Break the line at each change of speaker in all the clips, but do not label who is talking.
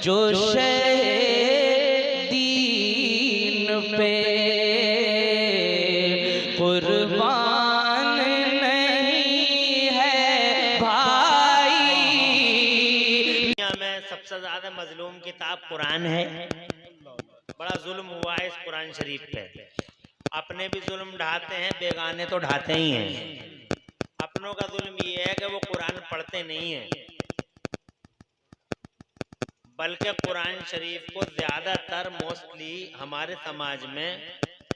जो शह दीन पे कुर्बान नहीं है भाई।
दुनिया में सबसे ज्यादा मजलूम किताब कुरान है। बड़ा जुल्म हुआ है इस कुरान शरीफ पे। अपने भी जुल्म ढाते हैं, बेगाने तो ढाते ही हैं। अपनों का जुल्म ये है कि वो कुरान पढ़ते नहीं हैं, बल्कि कुरान शरीफ को ज्यादातर मोस्टली हमारे समाज में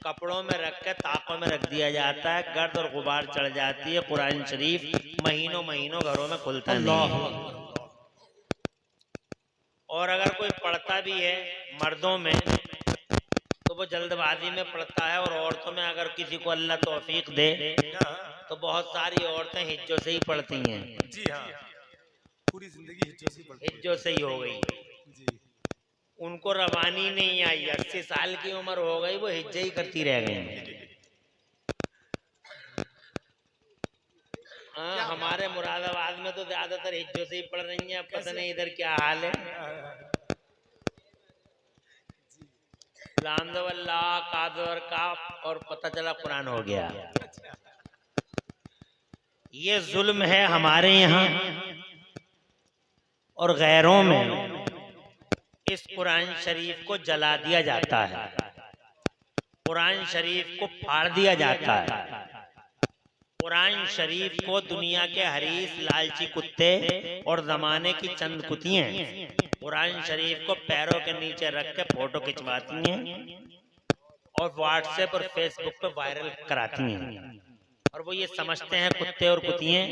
कपड़ों में रख के ताकों में रख दिया जाता है। गर्द और गुबार चढ़ जाती है। कुरान शरीफ महीनों महीनों घरों में खुलता नहीं है। और अगर कोई पढ़ता भी है मर्दों में तो वो जल्दबाजी में पढ़ता है, और औरतों में अगर किसी को अल्लाह तौफीक दे तो बहुत सारी औरतें हिज्जों से ही पढ़ती हैं।
जी हाँ, पूरी जिंदगी
हिज्जों से ही हो गई
जी।
उनको रवानी नहीं आई। 80 साल की उम्र हो गई, वो हिज्जे ही करती रह गई। हमारे मुरादाबाद में तो ज्यादातर हिज्जों से ही पढ़ रही हैं। अब पता नहीं इधर क्या हाल है। लामदवल्ला कादर का और पता चला कुरान हो गया। ये जुल्म है हमारे यहाँ और गैरों में। इस कुरान शरीफ को जला दिया जाता है, कुरान शरीफ को फाड़ दिया जाता है। कुरान शरीफ को दुनिया के हरीस लालची कुत्ते और जमाने की चंद कुतियां कुरान शरीफ को पैरों के नीचे रख के फोटो खिंचवाती हैं और व्हाट्सएप और फेसबुक पे वायरल कराती हैं। और वो ये समझते हैं कुत्ते और कुतियां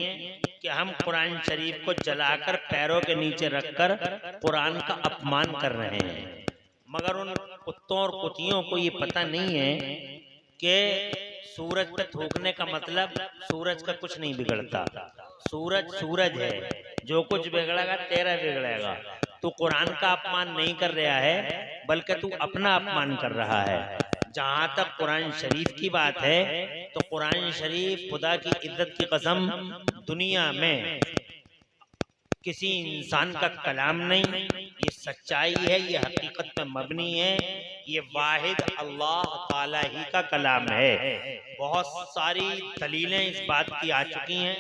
कि हम कुरान शरीफ को जलाकर पैरों के नीचे रखकर कुरान का अपमान कर रहे हैं। मगर उन कुत्तों और कुतियों को ये पता नहीं है कि सूरज पे थूकने का मतलब सूरज का कुछ नहीं बिगड़ता। सूरज सूरज है, जो कुछ बिगड़ेगा तेरा बिगड़ेगा। तू कुरान का अपमान नहीं कर रहा है, बल्कि तू अपना अपमान कर रहा है। जहां तक कुरान शरीफ की बात है तो कुरान शरीफ खुदा की इज्जत की कसम दुनिया में किसी इंसान का कलाम नहीं। ये सच्चाई है, ये हकीकत पे मबनी है। ये वाहिद अल्लाह ताला ही का कलाम है। बहुत सारी दलीलें इस बात की आ चुकी हैं।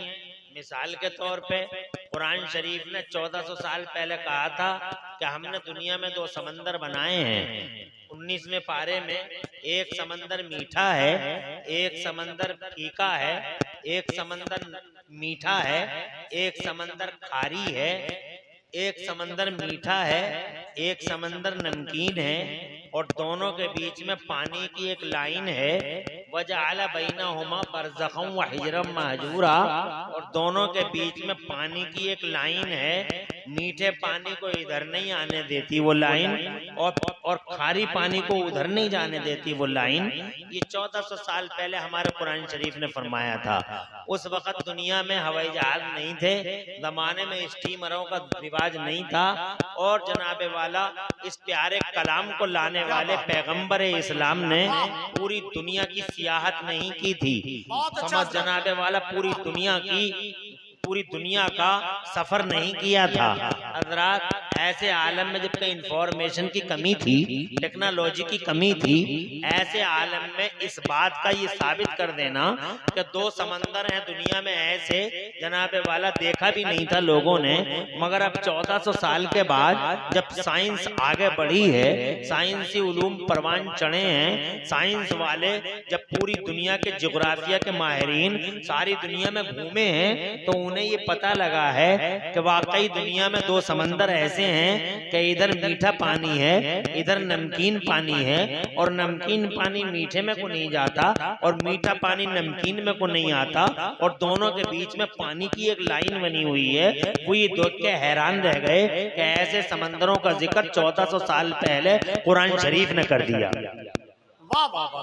मिसाल के तौर पे कुरान शरीफ ने 1400 साल पहले कहा था कि हमने दुनिया में 2 समंदर बनाए हैं। 19वें पारे में एक समंदर मीठा है, एक समंदर फीका है, एक समंदर मीठा है, एक समंदर खारी है, एक समंदर मीठा है, एक समंदर नमकीन है, और दोनों के बीच में पानी की एक लाइन है। वजअल बैनहुमा बरज़खन व हिजरम महजूरा, और दोनों के बीच में पानी की एक लाइन है। मीठे पानी को इधर नहीं आने देती वो लाइन, और खारी पानी को उधर नहीं जाने देती वो लाइन। ये 1400 साल पहले हमारे कुरान शरीफ ने फरमाया था। उस वक्त दुनिया में हवाई जहाज नहीं थे, जमाने में स्टीमरों का रिवाज नहीं था, और जनाबे वाला इस प्यारे कलाम को लाने वाले पैगंबर इस्लाम ने पूरी दुनिया की सियाहत नहीं की थी। समझ जनाबे वाला पूरी दुनिया का सफर नहीं किया था। हजरात, ऐसे आलम में जबकि इंफॉर्मेशन की कमी थी, टेक्नोलॉजी की कमी थी, ऐसे आलम में इस बात का ये साबित कर देना कि 2 समंदर हैं दुनिया में, ऐसे जनाबे वाला देखा भी नहीं था लोगों ने। मगर अब 1400 साल के बाद जब साइंस आगे बढ़ी है, साइंसी उलूम परवान चढ़े हैं, साइंस वाले जब पूरी दुनिया के जियोग्राफिया के माहिरीन सारी दुनिया में घूमे हैं, तो उन्हें ये पता लगा है कि वाकई दुनिया में 2 समंदर ऐसे हैं कि इधर मीठा पानी है, इधर नमकीन पानी है, और नमकीन पानी मीठे में को नहीं जाता और मीठा पानी नमकीन में को नहीं आता, और दोनों के बीच में पानी की एक लाइन बनी हुई है। वो ये देख के हैरान रह गए कि ऐसे समंदरों का जिक्र 1400 साल पहले कुरान शरीफ ने कर दिया।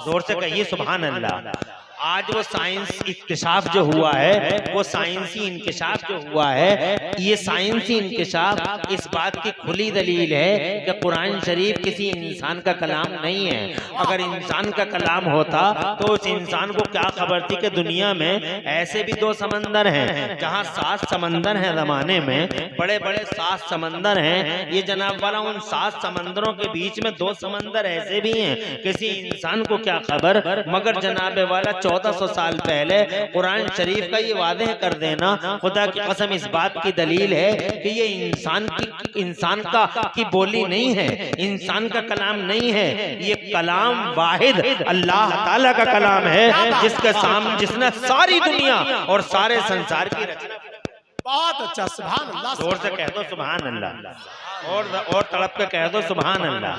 जोर से कहिए सुभान अल्लाह। आज वो साइंस इंकशाफ जो हुआ है, वो साइंसी इंकशाफ जो हुआ है, ये साइंसी इंकशाफ इस बात की खुली दलील है कि कुरान शरीफ किसी इंसान का कलाम नहीं है। अगर इंसान का कलाम होता तो उस इंसान को क्या खबर थी कि दुनिया में ऐसे भी 2 समंदर हैं, जहां 7 समंदर हैं जमाने में, बड़े बड़े 7 समंदर हैं। ये जनाब वाला उन 7 समंदरों के बीच में 2 समंदर ऐसे भी हैं, किसी इंसान को क्या खबर। मगर जनाब वाला 1400 साल पहले कुरान शरीफ का ये वादे कर देना खुदा की कसम इस बात की दलील है कि ये इंसान की बोली नहीं है, इंसान का कलाम नहीं है। ये कलाम वाहिद अल्लाह ताला का कलाम है, जिसने सारी दुनिया और सारे संसार की रचना।
बहुत अच्छा, सुभान अल्लाह।
जोर से कह दो सुभान अल्लाह, और तड़प के कह दो सुभान अल्लाह।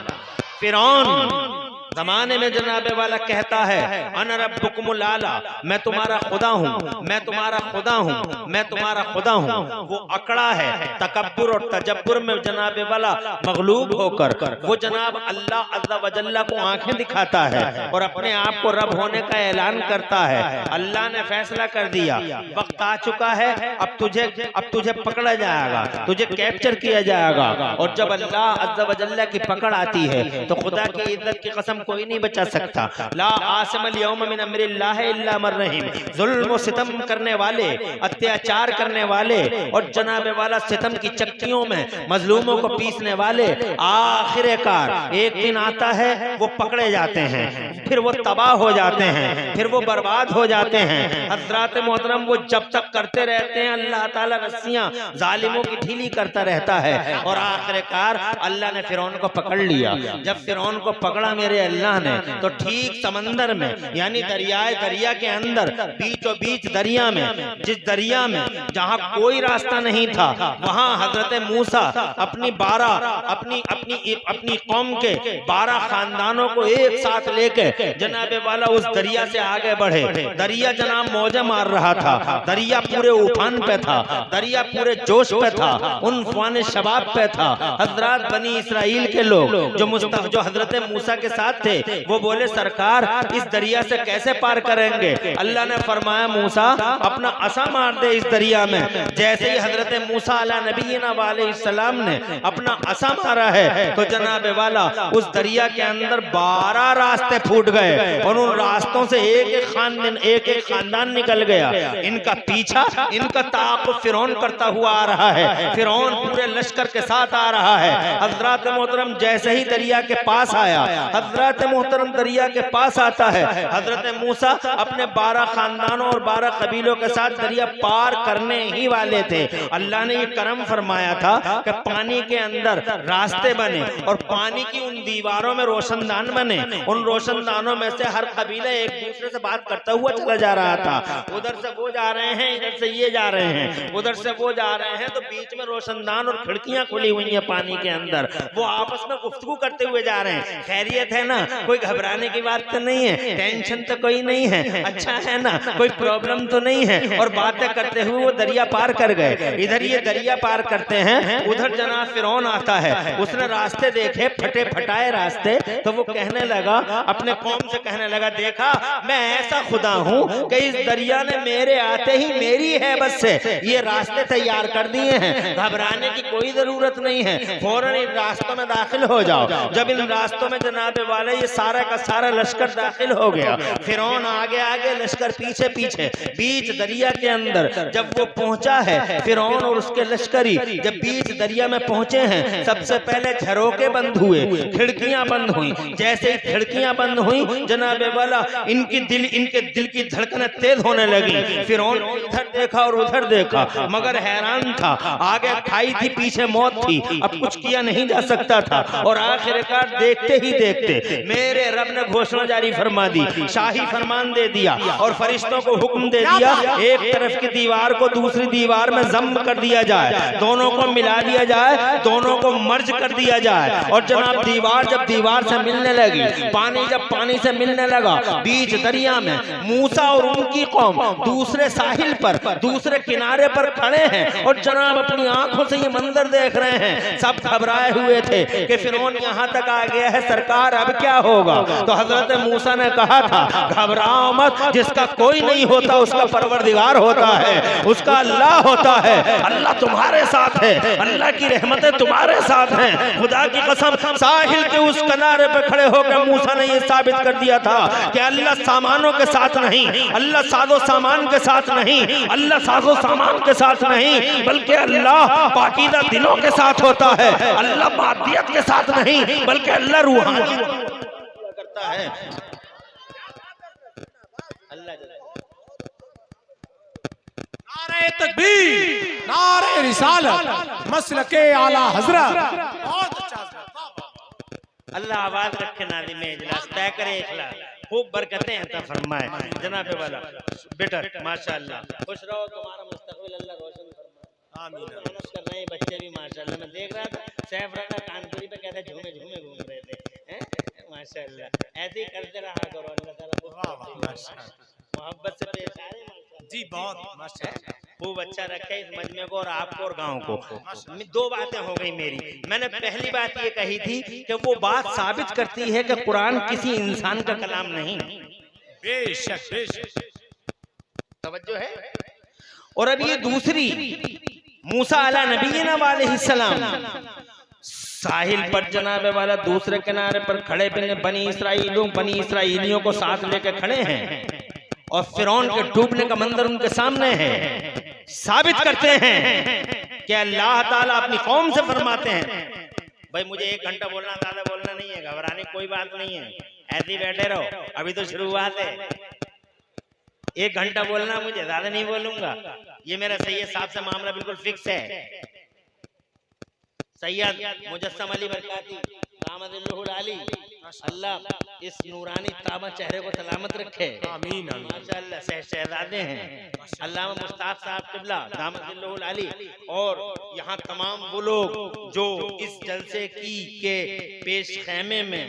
फिरौन जमाने में जनाबे वाला कहता है अना रब्बुकुमुल आला, मैं तुम्हारा खुदा हूँ, मैं तुम्हारा खुदा हूँ, मैं तुम्हारा खुदा हूँ। वो अकड़ा है तकब्बुर और तजब्बुर में जनाबे वाला मगलूब होकर वो जनाब अल्लाह अज़्ज़ा व जल्ला को आंखें दिखाता है और अपने आप को रब होने का ऐलान करता है। अल्लाह ने फैसला कर दिया, वक्त आ चुका है, अब तुझे पकड़ा जाएगा, तुझे कैप्चर किया जाएगा। और जब अल्लाह अज़्ज़ा व जल्ला की पकड़ आती है तो खुदा की इज्जत की कसम कोई नहीं बचा सकता। ला आसिमल यौम मिन अम्रिल्लाहि इल्ला मन रहीम। जुल्म सितम करने वाले, अत्याचार करने वाले और जनाबे वाला सितम की चक्कियों में मजलूमों को पीसने वाले आखिरकार एक दिन आता है वो पकड़े जाते हैं, फिर वो तबाह हो जाते हैं, फिर वो बर्बाद हो जाते हैं। हजरात मोहतरम वो जब तक करते रहते हैं अल्लाह ताला रस्सियां जालिमों की ढीली करता रहता है और आखिरकार अल्लाह ने फिरौन को पकड़ लिया। जब फिरौन को पकड़ा मेरे अल्लाह ने तो ठीक समंदर में यानी दरिया के अंदर बीचों बीच दरिया में, जिस दरिया में जहां कोई रास्ता नहीं था, वहां हजरत मूसा अपनी कौम के 12 खानदानों को एक साथ लेके जनाबे वाला उस दरिया से आगे बढ़े। दरिया जनाब मौजा मार रहा था, दरिया पूरे उफान पे था, दरिया पूरे जोश पे था, उनफान शबाब पे था। हजरत बनी इसराइल के लोग जो हजरत मूसा के साथ थे वो बोले सरकार इस दरिया से कैसे पार करेंगे। अल्लाह ने फरमाया मूसा अपना असा मार दे इस दरिया में। जैसे ही हजरत मूसा अला नबीना वालेहिस्सलाम ने अपना असा मारा है तो जनाबे वाला उस दरिया के अंदर 12 रास्ते फूट गए और उन रास्तों से एक एक खानदान निकल गया। इनका पीछा, इनका ताक़ुब फिरौन करता हुआ आ रहा है। फिरौन पूरे लश्कर के साथ आ रहा है। हजरत मोहतरम जैसे ही दरिया के पास आया, हजरत मोहतरम दरिया के पास आता है, हजरत मूसा अपने 12 खानदानों और 12 कबीलों के साथ दरिया पार करने ही वाले थे। अल्लाह ने ये करम फरमाया था कि पानी के अंदर रास्ते बने और पानी की उन दीवारों में रोशनदान बने। उन रोशनदानों में से हर कबीला एक दूसरे से बात करता हुआ चला जा रहा था। उधर से वो जा रहे हैं, इधर से ये जा रहे हैं, उधर से वो जा रहे हैं, तो बीच में रोशनदान और खिड़कियां खुली हुई हैं पानी के अंदर। वो आपस में गुफ्तगू करते हुए जा रहे हैं। खैरियत है ना, कोई घबराने की बात तो नहीं है, टेंशन तो कोई नहीं है, अच्छा है ना, कोई प्रॉब्लम तो नहीं है। और बातें करते हुए वो दरिया पार कर गए। इधर ये दरिया पार करते हैं, उधर जनाब फिरौन आता है। उसने रास्ते देखे, फटे फटाए रास्ते, तो वो कहने लगा, अपने कौम से कहने लगा, देखा मैं ऐसा खुदा हूँ कि इस दरिया ने मेरे आते ही मेरी हैबत से ये रास्ते तैयार कर दिए हैं। घबराने की कोई जरूरत नहीं है, फौरन इन रास्तों में दाखिल हो जाओ। जब इन रास्तों में जनाबे वाले ये सारा का सारा लश्कर दाखिल हो गया, फिरौन आगे आगे, लश्कर पीछे पीछे, बीच दरिया के अंदर जब वो पहुंचा है, फिरौन और उसके लश्करी जब बीच दरिया में पहुंचे हैं, सबसे पहले झरोके बंद हुए, खिड़कियां बंद हुई। जैसे ही खिड़कियां बंद हुई जनाबे वाला इनके दिल की धड़कनें तेज होने लगी। फिरौन इधर देखा और उधर देखा, मगर हैरान था। आगे खाई थी, पीछे मौत थी, अब कुछ किया नहीं जा सकता था। और आखिरकार देखते ही देखते मेरे रब ने घोषणा जारी फरमा दी, शाही फरमान दे दिया और फरिश्तों को हुक्म दे दिया, एक तरफ की दीवार को दूसरी दीवार में जम कर दिया जाए, दोनों को मिला दिया जाए, दोनों को मर्ज कर दिया जाए। और जनाब दीवार जब दीवार से मिलने लगी, पानी जब पानी से मिलने लगा, बीच दरिया में मूसा और उनकी कौम दूसरे साहिल पर, दूसरे किनारे पर खड़े हैं और जनाब अपनी आंखों से ये मंजर देख रहे हैं। सब घबराए हुए थे कि फिरौन यहाँ तक आ गया है, सरकार अब क्या होगा? तो हजरत मूसा ने कहा था घबराओ मत, जिसका कोई नहीं होता उसका परवरदिगार होता है, उसका अल्लाह होता है। अल्लाह तुम्हारे साथ है, अल्लाह की रहमतें तुम्हारे साथ हैं। खुदा की कसम, साहिल के उस किनारे पे खड़े होकर मूसा ने ये साबित कर दिया था कि अल्लाह सामानों के साथ नहीं, अल्लाह साजो सामान के साथ नहीं, अल्लाह साजो सामान के साथ नहीं, बल्कि अल्लाह पाकीज़ा दिलों के साथ होता है। अल्लाह मादियत के साथ नहीं, बल्कि अल्लाह रूहानी करता है। अल्लाह
नारे तकबीर, नारे रिसालत, मसलके आला हजरत। बहुत अच्छा हजरत।
अल्लाह आवाज रखे नादी में इजलास तय करे इखलास, खूब बरकतें अता फरमाए। जनाब वाला बेटा माशाअल्लाह खुश रहो, तुम्हारा मुस्तकबिल अल्लाह रोशन फरमाए। आमीन। मेहनत कर रहे हैं बच्चे भी माशाअल्लाह। मैं देख रहा था सैफ राना कानपुरी पे कहते झूमे झूमे घूम रहे थे, हैं माशाअल्लाह। ऐसे ही करते रहा करो, अल्लाह ताला मोहब्बत से पेश आ रहे माशाअल्लाह।
जी बहुत माशाअल्लाह,
खूब अच्छा रखे इस मजमे को और आपको और गांव को। दो बातें हो गई मेरी। मैंने पहली बात ये कही थी कि वो बात साबित करती है कि कुरान किसी इंसान का कलाम नहीं।
बेशक बेशक
तवज्जो है। और अब ये दूसरी, मूसा अला नबीना अलैहिस्सलाम साहिल पर जनाब वाला दूसरे किनारे पर खड़े बनी इसराइलियों को साथ लेकर खड़े हैं और फिरौन के डूबने का मंजर उनके सामने है। साबित करते हैं कि अल्लाह ताला अपनी कौम से फरमाते हैं, भाई मुझे 1 घंटा बोलना, ज्यादा बोलना नहीं है, घबराने कोई बात नहीं है, ऐसे ही बैठे रहो, अभी तो शुरुआत है। 1 घंटा बोलना, मुझे ज्यादा नहीं बोलूंगा। ये मेरा सैयद साहब से मामला बिल्कुल फिक्स है। सैयद मुजस्सम अली बरकाती दामदिल्लहुल आली, अल्लाह इस नूरानी ताबा चेहरे को सलामत रखे।
आमीन।
माशाअल्लाह शहजादे हैं अल्लामा मुश्ताक साहब किबला दामदिल्लहुल आली। और यहाँ तमाम वो लोग जो इस जलसे की के पेश खेमे में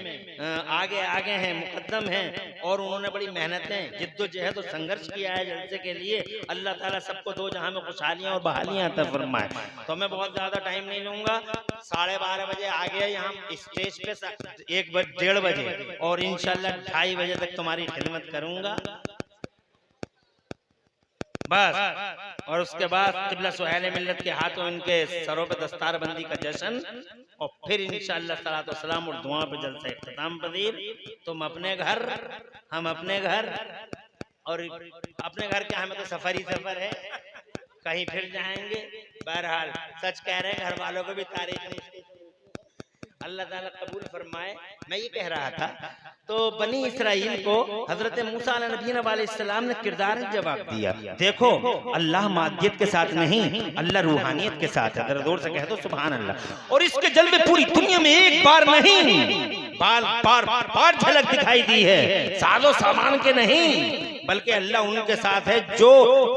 आगे आगे हैं, मुकद्दम हैं, और उन्होंने बड़ी मेहनतें जिद्दोजहद और संघर्ष किया है जलसे के लिए। अल्लाह ताला सबको दो जहां में खुशहालियां और बहालियां अता फरमाए। तो मैं बहुत ज्यादा टाइम नहीं लूंगा, 12:30 बजे आ गया यहाँ स्टेज पे, 1-1:30 बजे, और इंशाल्लाह 2:30 बजे तक तुम्हारी खिदमत करूंगा बस। और उसके बाद क़िबला सुहैल मिल्लत के हाथों इनके सरों पे दस्तार बंदी का जश्न, और फिर इंशाअल्लाह सलात व सलाम और दुआ पे जलसा इख्तिताम पजीर। तुम अपने घर, हम अपने घर, और अपने घर क्या, हमें तो सफर ही सफर है, कहीं फिर जाएंगे। बहरहाल सच कह रहे हैं, घर वालों को भी तारीफ अल्लाह ताला कबूल फरमाए। मैं ये कह रहा था, तो बनी इसराइल को हजरत मूसा अलैहिस्सलाम ने किरदार जवाब दिया। देखो अल्लाह मादियत के साथ नहीं, अल्लाह रूहानियत के साथ है। जरा जोर से कह दो सुभान अल्लाह। और इसके जलवे पूरी दुनिया में एक बार नहीं, बार झलक दिखाई दी है। साजो सामान के नहीं, बल्कि अल्लाह उनके साथ है जो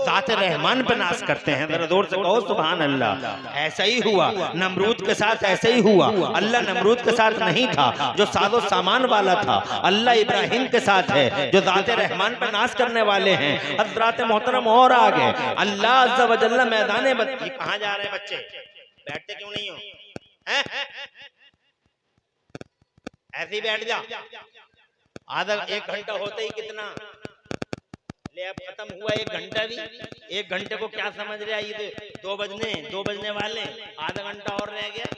ज़ात रहमान पे नाज करते हैं। जरा जोर से कहो सुभान अल्लाह। ऐसा ही हुआ नमरूद के साथ, ऐसे ही हुआ। अल्लाह नमरूद के साथ नहीं था जो साजो सामान वाला था, अल्लाह इब्राहिम के साथ है जो ज़ात रहमान पे नाज करने वाले हैं। हज़रात मोहतरम और आगे अल्लाह अज़्ज़ा व जल्ला मैदान कहाँ जा रहे हैं बच्चे, बैठते क्यों नहीं हो? ऐसे ही बैठ जा। आधा 1 घंटा होते ही कितना ले, अब खत्म हुआ 1 घंटा भी। 1 घंटे को क्या समझ रहा है? ये 2 बजने वाले, आधा घंटा और रह गया।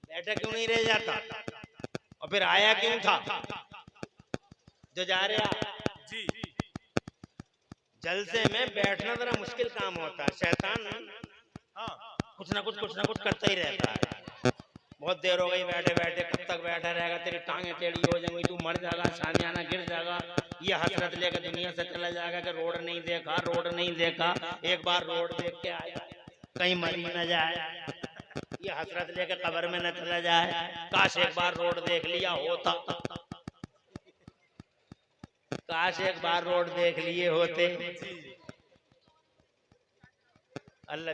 बैठा क्यों नहीं रह जाता? और फिर आया क्यों था जो जा रहा?
जी
जलसे में बैठना जरा मुश्किल काम होता है। शैतान कुछ ना कुछ करता ही रहता है। बहुत देर हो गई बैठे बैठे, कब तक बैठा रहेगा? तेरी टांगें टेढ़ी हो जाएंगी, तू मर जाएगा, सामियाना गिर जाएगा। ये हसरत लेकर दुनिया से चला जाएगा कि रोड नहीं देखा। एक बार रोड देख के आया, कहीं मर ही न जाए। ये हसरत लेकर कब्र में न चला जाए। काश एक बार रोड देख लिया होता, काश एक बार रोड देख लिए होते। अल्लाह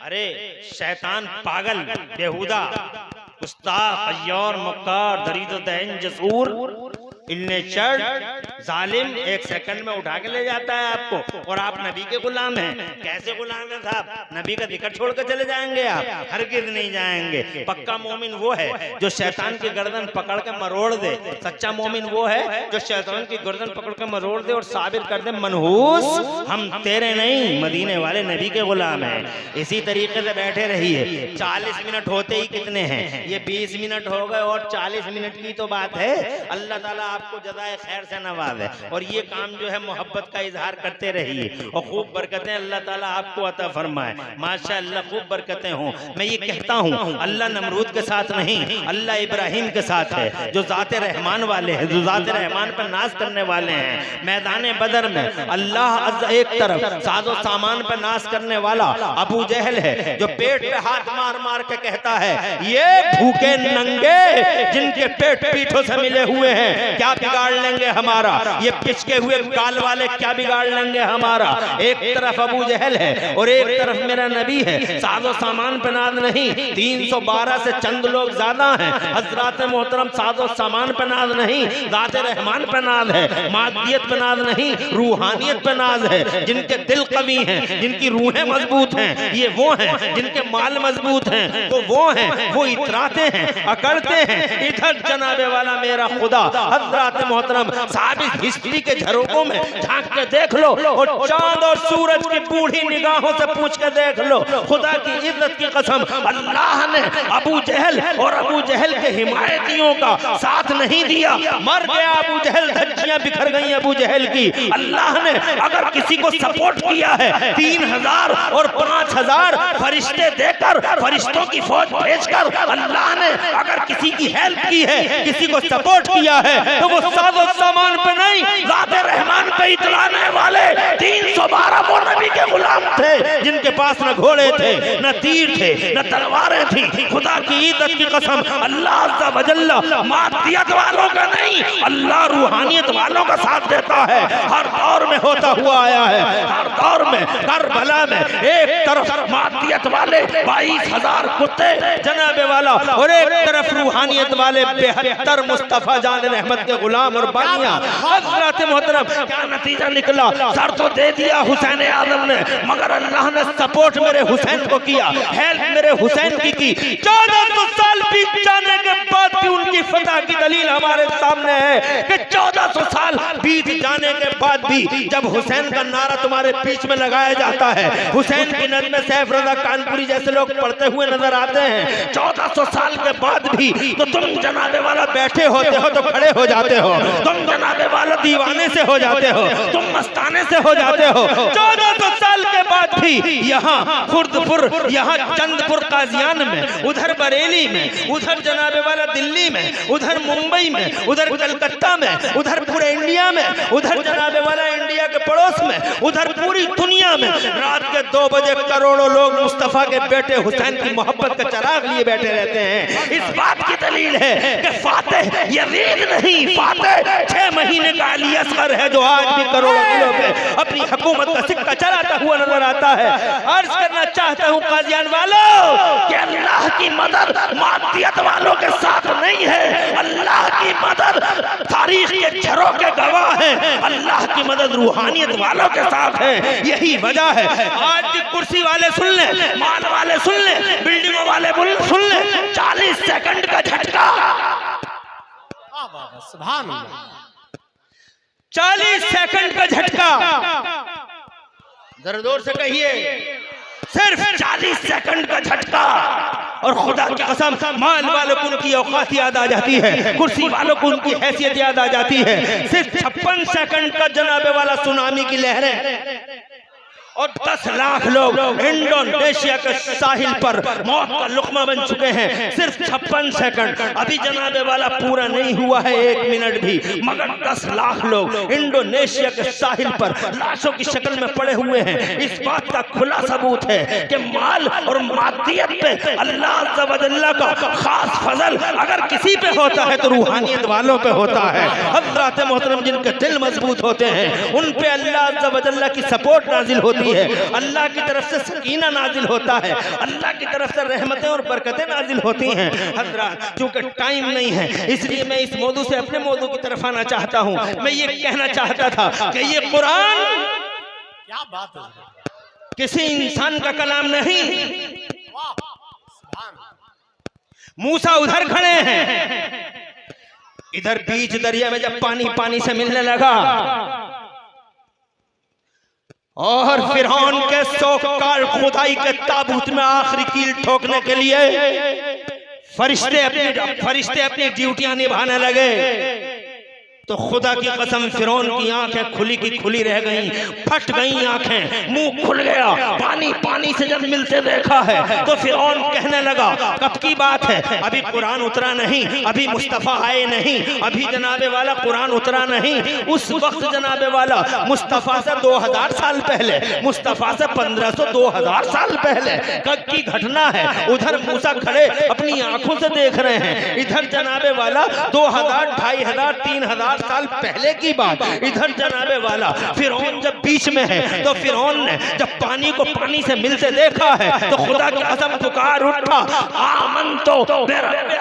अरे शैतान पागल, बेहुदा, गुस्ताख, अय्यार, मक्कार, दरीद दैन, जसूर, इल्ने चढ़ जालिम 1 सेकंड में उठा के ले जाता है आपको, और आप नबी के गुलाम हैं। कैसे गुलाम हैं साहब? नबी का जिक्र छोड़ कर चले जाएंगे आप? हरगिज़ नहीं जाएंगे। पक्का मोमिन वो है जो शैतान की गर्दन पकड़ के मरोड़ दे। सच्चा मोमिन वो है जो शैतान की गर्दन पकड़ के मरोड़ दे और साबिर कर दे, मनहूस हम तेरे नहीं, मदीने वाले नबी के गुलाम हैं। इसी तरीके से बैठे रहिए। 40 मिनट होते ही कितने हैं? ये 20 मिनट हो गए और 40 मिनट की तो बात है। अल्लाह ताला आपको जज़ाए खैर से नवाजे, और ये काम जो है मोहब्बत का इजहार करते रहिए, और खूब बरकतें अल्लाह ताला आपको अता फरमाए। माशाअल्लाह खूब बरकतें हों। मैं ये कहता हूँ अल्लाह नमरूद के साथ नहीं, अल्लाह इब्राहिम के साथ है, जो ज़ात रहमान वाले हैं, जो ज़ात रहमान पर नाज करने वाले हैं। मैदान बदर में अल्लाह एक तरफ साजो सामान पर नाज करने वाला अबू जहल है, जो पेट पे हाथ मार मार के कहता है ये भूखे नंगे जिनके पेट पीठों से मिले हुए हैं क्या बिगाड़ लेंगे हमारा, ये पिचके हुए गाल वाले क्या बिगाड़ लेंगे हमारा। एक तरफ अबू जहल है और एक तरफ मेरा नबी है। साजो सामान पे नाज नहीं, 312 से चंद लोग ज्यादा हैं। हजरात मोहतरम साजो सामान पे नाज नहीं, ज़ात रहमान पे नाज है। मादियत पे नाज नहीं, रूहानियत पे नाज है। जिनके दिल कवी हैं, जिनकी रूहें मजबूत हैं, ये वो हैं। जिनके माल मजबूत हैं, वो हैं, वो इतराते हैं, अकड़ते हैं। इधर जनाबे वाला मेरा खुदा हजरात मोहतरम साबित हिस्ट्री के झरोकों में झांक के देख लो, और चांद और सूरज की बूढ़ी निगाहों से पूछ के देख लो। खुदा की इज्जत की कसम, अल्लाह ने अबू जहल और अबू जहल के हिमायतियों का साथ नहीं दिया। मर गया अबू जहल, धज्जियां बिखर गई अबू जहल की। अल्लाह ने अगर किसी को सपोर्ट किया है 3000 और 5000 फरिश्ते देकर, फरिश्तों की फौज भेजकर अल्लाह ने अगर किसी की हेल्प की है, किसी को सपोर्ट किया है, तो वो साजो सामान पे नहीं, ज़ात रहमान पे इतलाने वाले 312 वो नबी के गुलाम थे, जिनके पास न घोड़े थे, न तीर थे, न तलवारें थी। खुदा की इज्जत की कसम, अल्लाह अज़्ज़ा व जल्ला मादियत वालों का नहीं, अल्लाह रूहानियत वालों का साथ देता है। हर दौर में होता हुआ आया है। हर दौर में करबला में एक तरफ मादियत वाले 22,000 कुत्ते जनाबे वाला, और एक तरफ रूहानियत वाले 72 मुस्तफा जान रहमत के गुलाम और बानिया। हज़रत मोहतरम क्या नतीजा निकला? सर तो दे दिया हुसैन आजम ने, मगर अल्लाह ने सपोर्ट मेरे हुसैन को किया, हेल्प मेरे हुसैन की। 1400 साल बीत जाने के बाद भी उनकी फतह की दलील हमारे सामने है कि 1400 साल बीत जाने के बाद भी जब हुसैन का नारा तुम्हारे बीच में लगाया जाता है, हुसैन की नज़्म सैफ रज़ा कानपुरी जैसे लोग पढ़ते हुए नजर आते हैं, 1400 साल के बाद भी तो तुम जनाबे वाला बैठे होते हो तो खड़े हो जाते हो, तुम जनाबे वाला दीवाने से हो जाते हो, तुम मस्ताने से हो जाते हो। 1400 साल के बाद भी यहाँ खुर्दपुर, यहाँ चंदपुर काजियान में, उधर बरेली में, उधर जनाबे वाला दिल्ली में, उधर मुंबई में, उधर कलकत्ता में, उधर पूरे इंडिया में, उधर जनाबे वाला इंडिया के पड़ोस में, उधर पूरी दुनिया में रात के 2 बजे करोड़ों लोग मुस्तफा के बेटे हुसैन की मोहब्बत का चराग लिए बैठे रहते हैं। इस बात की दलील है कि फातिह यजीद नहीं, फातिह 6 महीने का अली असगर है, जो आज भी करोड़ों दिलों पे अपनी हुकूमत का सिक्का चलाता हुआ नजर आता है। अर्ज करना चाहता हूँ कादियान वालों कि अल्लाह की मदद मादियत वालों के साथ नहीं है, अल्लाह की मदद तारीख के झरोखे गवाह है, अल्लाह की मदद रूहानियत वालों के साथ है। यही वजह है आज की कुर्सी वाले सुन ले, माल वाले सुन ले, बिल्डिंगों वाले सुन ले, 40 सेकंड का झटका,
सुभान अल्लाह,
40 सेकंड का झटका, जरा जोर से कहिए, सिर्फ 40 सेकंड का झटका, और खुदा की कसम माल वालों को उनकी औकात याद आ जाती है, कुर्सी वालों को उनकी हैसियत याद आ जाती है। सिर्फ 56 सेकंड का जनाबे वाला सुनामी की लहरें और 10 लाख लोग इंडोनेशिया के साहिल पर मौत का लुकमा बन चुके हैं। सिर्फ 56 सेकंड, अभी जनाबे वाला पूरा नहीं हुआ है 1 मिनट भी, मगर 10 लाख लोग इंडोनेशिया के साहिल पर लाशों की शक्ल में पड़े हुए हैं। इस बात का खुला सबूत है कि माल और मादियत पे अल्लाह अज़्ज़ा व जल्ला का खास फजल अगर किसी पे होता है तो रूहानियत वालों पे होता है। हज़रात मोहतरम जिनके दिल मजबूत होते हैं उन पे अल्लाह अज़्ज़ा व जल्ला की सपोर्ट नाजिल होती होती है, अल्लाह की तरफ से सकीना नाजिल होता है, अल्लाह की तरफ से रहमतें और बरकतें नाजिल होती हैं। हज़रात, चूंकि टाइम नहीं है इसलिए मैं इस मौजू से अपने मौजू की तरफ आना चाहता हूँ। मैं ये कहना चाहता था कि ये कुरान
क्या बात है,
किसी इंसान का कलाम नहीं।
वाह, सुभान अल्लाह।
मूसा उधर खड़े हैं, इधर बीच दरिया में जब पानी पानी से मिलने लगा और फिरौन के सौकार खुदाई के ताबूत में आखिरी कील ठोकने के लिए फरिश्ते अपनी ड्यूटियां निभाने लगे, तो खुदा की कसम फिरौन की आंखें खुली की खुली रह गईं, फट गईं आंखें, मुंह खुल गया। पानी पानी से जब मिलते देखा है तो फिरौन कहने लगा कब की बात है, अभी कुरान उतरा नहीं, अभी मुस्तफा आए नहीं, अभी जनाबे वाला कुरान उतरा नहीं। उस वक्त जनाबे वाला मुस्तफा से 2000 साल पहले, मुस्तफा से 1500-2000 साल पहले कब की घटना है। उधर मूसा खड़े अपनी आंखों से देख रहे हैं, इधर जनाबे वाला 2000, 2500, 3000 साल पहले की बात। इधर जनाबे वाला फिरौन जब बीच में है तो फिरौन ने जब पानी को पानी से मिलते देखा है तो खुदा की कसम पुकार उठा, आमन तो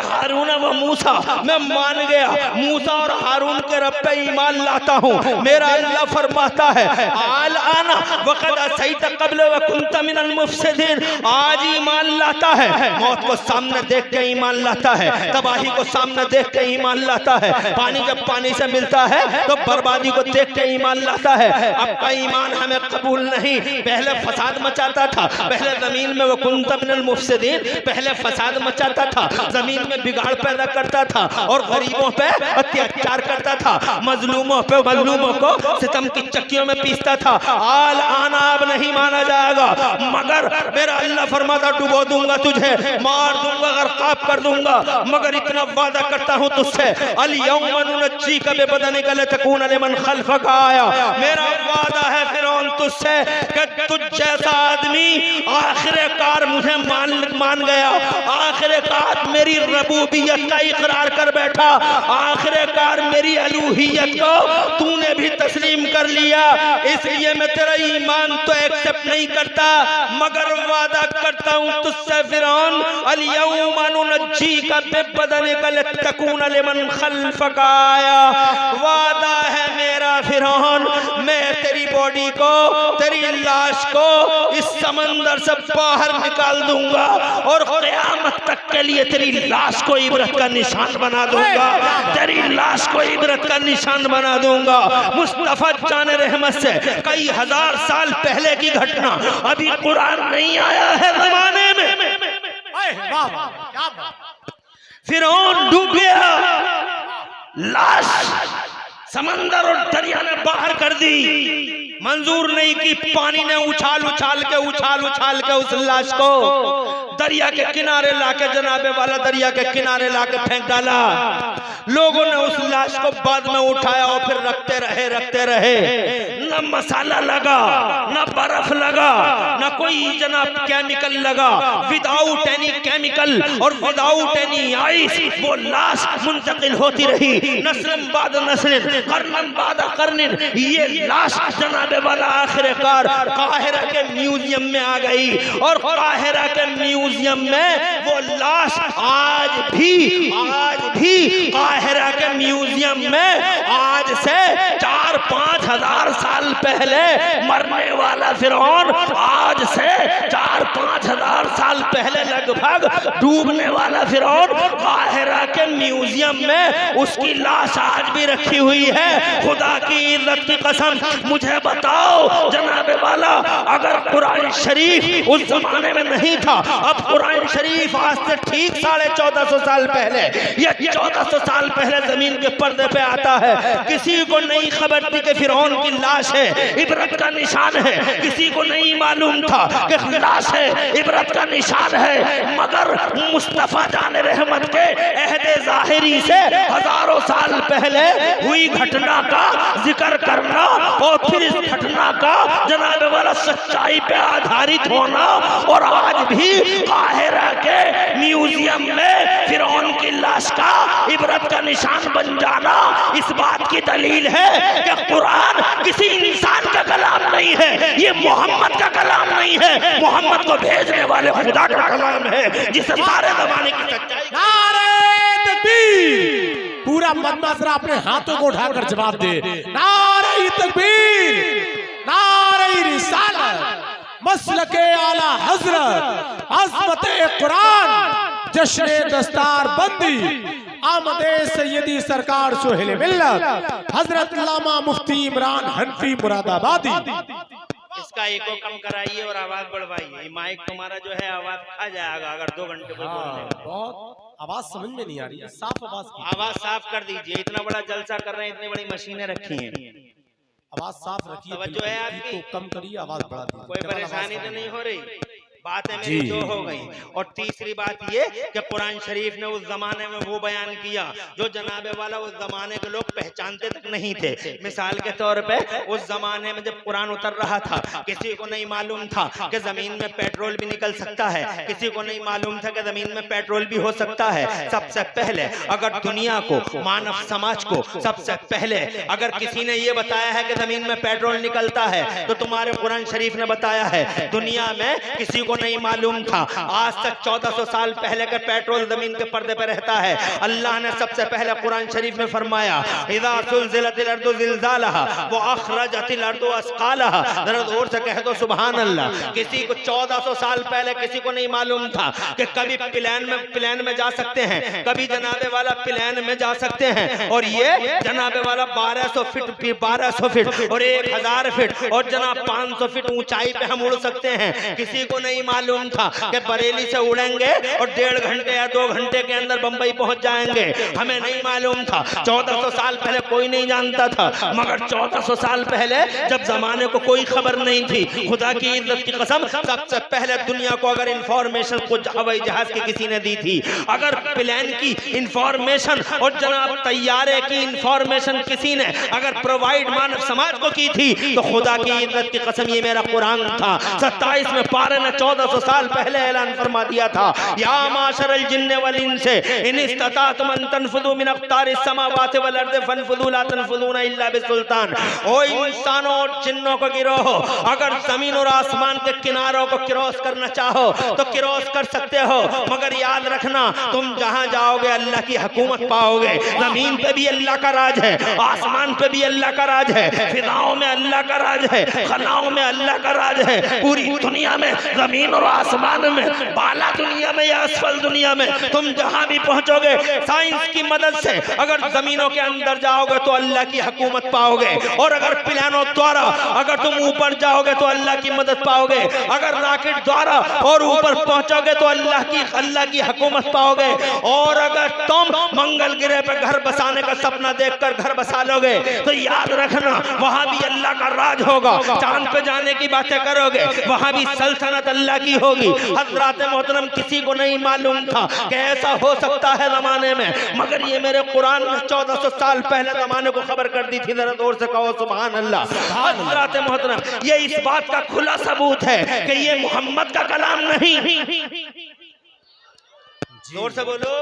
हारून व मूसा, मैं मान गया मूसा और हारून के रब पे ईमान लाता हूँ। मेरा अल्लाह फरमाता है आल आना वक़द सईत क़ब्ल व कुंत मिनल मुफ़सिदीन, आज ईमान लाता है, मौत को सामने देख के ईमान लाता है, तबाही को सामने देख के ईमान लाता है। पानी जब पानी से मिलता है तो बर्बादी को देख के ईमान लाता है। आपका ईमान हमें कबूल नहीं, पहले फसाद मचाता था, पहले जमीन में वो कुंत मिनल मुफ़सिदीन, पहले फसाद मचाता था, जमीन में बिगाड़ पैदा करता था और गरीबों पे अत्याचार करता था, मजलूमों पे मजलूमों को सितम की चक्कियों में पीसता था। आल आना अब नहीं माना जाएगा, मगर मेरा अल्लाह फरमाता डुबो दूंगा तुझे, मार दूंगा, गर्काब कर दूंगा, मगर इतना वादा करता हूँ तुझसे अल यौम नुनज्जी का बेबदनी का लतकून लिमन खल्फक आया। मेरा वादा है फिरौन तुझसे कि तुझ जैसा आदमी आखिरकार मुझे मान गया, आखिरकार मेरी रबूबियत का इकरार कर बैठा, आखिरकार मेरी अलूहियत को तूने भी तस्लीम कर लिया, इसलिए मैं तेरा ईमान तो एक्सेप्ट नहीं करता, मगर वादा करता हूँ तुझसे फिरौन अल यौम नुनज्जी का बेबदनी का लतकून लिमन खल्फक आया। वादा है मेरा फिरौन, मैं तेरी बॉडी को, तेरी लाश को इस समंदर से बाहर निकाल दूंगा और क़यामत तक के लिए तेरी लाश को इबरत का निशान बना दूंगा, तेरी लाश को इबरत का निशान बना दूंगा। मुस्तफा जान रहमत से कई हजार साल पहले की घटना, अभी कुरान नहीं आया है जमाने में।
वाह वाह, क्या बात।
फिरौन डूब गया, लाश समंदर और दरिया ने बाहर कर दी, मंजूर नहीं की, पानी ने उछाल उछाल के उस लाश को दरिया के किनारे लाके जनाबे वाला दरिया के किनारे लाके फेंक डाला। लोगों ने उस लाश को बाद में उठाया और फिर रखते रहे, न मसाला लगा, न बर्फ लगा, न कोई जनाब केमिकल लगा, विदाउट एनी केमिकल और विदाउट एनी आइस वो लाश मुंतकिल होती रही, नस्लन बाद नस्लिन, कर्नन बाद कर्निन। ये लाश जनाबे वाला आखिरकार काहिरा के म्यूजियम में आ गई और काहिरा के म्यूजियम में वो लाश आज भी काहिरा के म्यूजियम में आज से 4-5 हजार साल पहले मरने वाला फिरौन आज से 4-5 हजार साल पहले लगभग डूबने वाला फिरौन काहिरा के म्यूजियम में उसकी लाश आज भी रखी हुई है। खुदा की इज्जत की कसम मुझे बताओ जनाबे वाला, अगर कुरान शरीफ उस जमाने में नहीं था, अब कुरान शरीफ आज से ठीक 1450 साल पहले या 1400 साल पहले जमीन के पर्दे पे आता है, किसी को नहीं खबर थी कि फिरौन की लाश है, इबरत का निशान है, किसी को नहीं मालूम था कि लाश है, इबरत का निशान है, मगर मुस्तफा जान रहमत के अहदे ज़ाहिरी से हजारों साल पहले हुई घटना का जिक्र करना और फिर इस घटना का जनाबे वाला सच्चाई पे आधारित होना और आज भी काहिरा के म्यूजियम में फिरौन की लाश का इबरत का निशान बन जाना इस बात की दलील है कि कुरान किसी इंसान का कलाम नहीं है, ये मोहम्मद का कलाम नहीं है, मोहम्मद को भेजने वाले खुदा का कलाम है जिसे सारे जमाने की सच्चाई।
नारे तकबीर। पूरा मजमा जरा अपने हाथों को उठाकर जवाब दे। नारे तकबीर, नारे रिसालत, मसलके आला हजरत, अज़मते कुरान, जश्ने दस्तार बंदी, आमदे सैयदी सरकार सोहेल मिल्लत हजरत अल्लामा मुफ्ती इमरान हनफी मुरादाबादी।
इसका एको कम कराइए और आवाज बढ़वाइए। माइक तुम्हारा जो है आवाज खा जाएगा अगर 2 घंटे कोई बोलने लगे।
बहुत आवाज समझ में नहीं आ रही है, साफ आवाज की
आवाज साफ कर दीजिए। इतना बड़ा जलसा कर रहे हैं, इतनी बड़ी मशीनें रखी हैं,
आवाज साफ रखिए।
तवज्जो है आपकी?
को कम करिए, आवाज बढ़ा दीजिए।
कोई परेशानी तो नहीं हो रही? बातें मेरी जो हो गई। और तीसरी बात ये कि कुरान शरीफ ने उस जमाने में वो बयान किया जो जनाबे वाला उस जमाने के लोग पहचानते तक नहीं थे। मिसाल के तौर पे उस जमाने में जब कुरान उतर रहा था किसी को नहीं मालूम था कि जमीन में पेट्रोल भी निकल सकता है, किसी को नहीं मालूम था कि जमीन में पेट्रोल भी हो सकता है। सबसे पहले अगर दुनिया को, मानव समाज को सबसे पहले अगर किसी ने ये बताया है कि जमीन में पेट्रोल निकलता है तो तुम्हारे कुरान शरीफ ने बताया है। दुनिया में किसी को नहीं मालूम था। आज तक 1400 साल पहले के पेट्रोल जमीन के पर्दे पर रहता है। अल्लाह ने सबसे पहले कुरान शरीफ में फरमाया इज़ा ज़ुलज़िलतिल अर्दु ज़िलज़ालहा व अख़रजतिल अर्दु अस्क़ालहा। जरा जोर से कह दो सुभान अल्लाह। किसी को 1400 साल पहले किसी को नहीं मालूम था कि कभी प्लेन में जा सकते हैं, कभी जनाबे वाला प्लेन में जा सकते हैं। और ये जनाबे वाला 1200 फीट और 1000 फीट और जनाब 500 फीट ऊंचाई पे हम उड़ सकते हैं। किसी को नहीं मालूम था कि बरेली से उड़ेंगे और 1.5 घंटे या 2 घंटे के अंदर बंबई पहुंच जाएंगे। हमें नहीं मालूम था। 1400 साल पहले कोई नहीं जानता था। मगर 1400 साल पहले जब जमाने को कोई खबर नहीं थी, खुदा की इज्जत की कसम सबसे पहले दुनिया को अगर इंफॉर्मेशन कुछ हवाई जहाज की किसी ने दी थी, अगर प्लेन की इंफॉर्मेशन और जनाब तैयारे की इंफॉर्मेशन किसी ने अगर प्रोवाइड मानव समाज को की थी तो खुदा की इज्जत की कसम ये मेरा कुरान था। 27 में पारे ने 1400 साल पहले ऐलान फरमा दिया था या माशरल जिन्ने वल इंसे इन इस्ततातुम अन तनफुदू मिन अक़तारिस समावाति वल अर्दि फनफुदू ला तनफुदूना इल्ला बिसुल्तान। ओ इंसानों और जिन्नों को गिरोह, अगर जमीन और आसमान के किनारों को क्रॉस करना चाहो तो क्रॉस कर सकते हो, मगर याद रखना तुम जहां जाओगे अल्लाह की हुकूमत पाओगे। जमीन पे भी अल्लाह का राज है, आसमान पे भी अल्लाह का राज है, फिजाओं में अल्लाह का राज है, खलाओं में अल्लाह का राज है। पूरी दुनिया में, जमीन और आसमान में, बाला दुनिया में या असफल दुनिया में तुम जहां भी पहुंचोगे साइंस की मदद से अगर जमीनों के अंदर जाओगे तो अल्लाह की हुकूमत पाओगे। और अगर प्लानों द्वारा अगर तुम ऊपर जाओगे तो अल्लाह की मदद पाओगे। अगर रॉकेट द्वारा और ऊपर पहुंचोगे तो अल्लाह की हुकूमत पाओगे। और अगर तुम मंगल ग्रह पर घर बसाने का सपना देखकर घर बसा लोगे तो याद रखना वहां भी अल्लाह का राज होगा। चांद पे जाने की बातें करोगे वहां भी सल्तनत अल्लाह की होगी। हजरात मोहतरम, किसी को नहीं मालूम था कि ऐसा हो सकता है जमाने में, मगर ये मेरे कुरान ने 1400 साल पहले जमाने को खबर कर दी थी। जरा जोर से कहो सुभान अल्लाह। हजरात मोहतरम, ये इस बात का खुला सबूत है कि ये मोहम्मद का कलाम नहीं। जोर से बोलो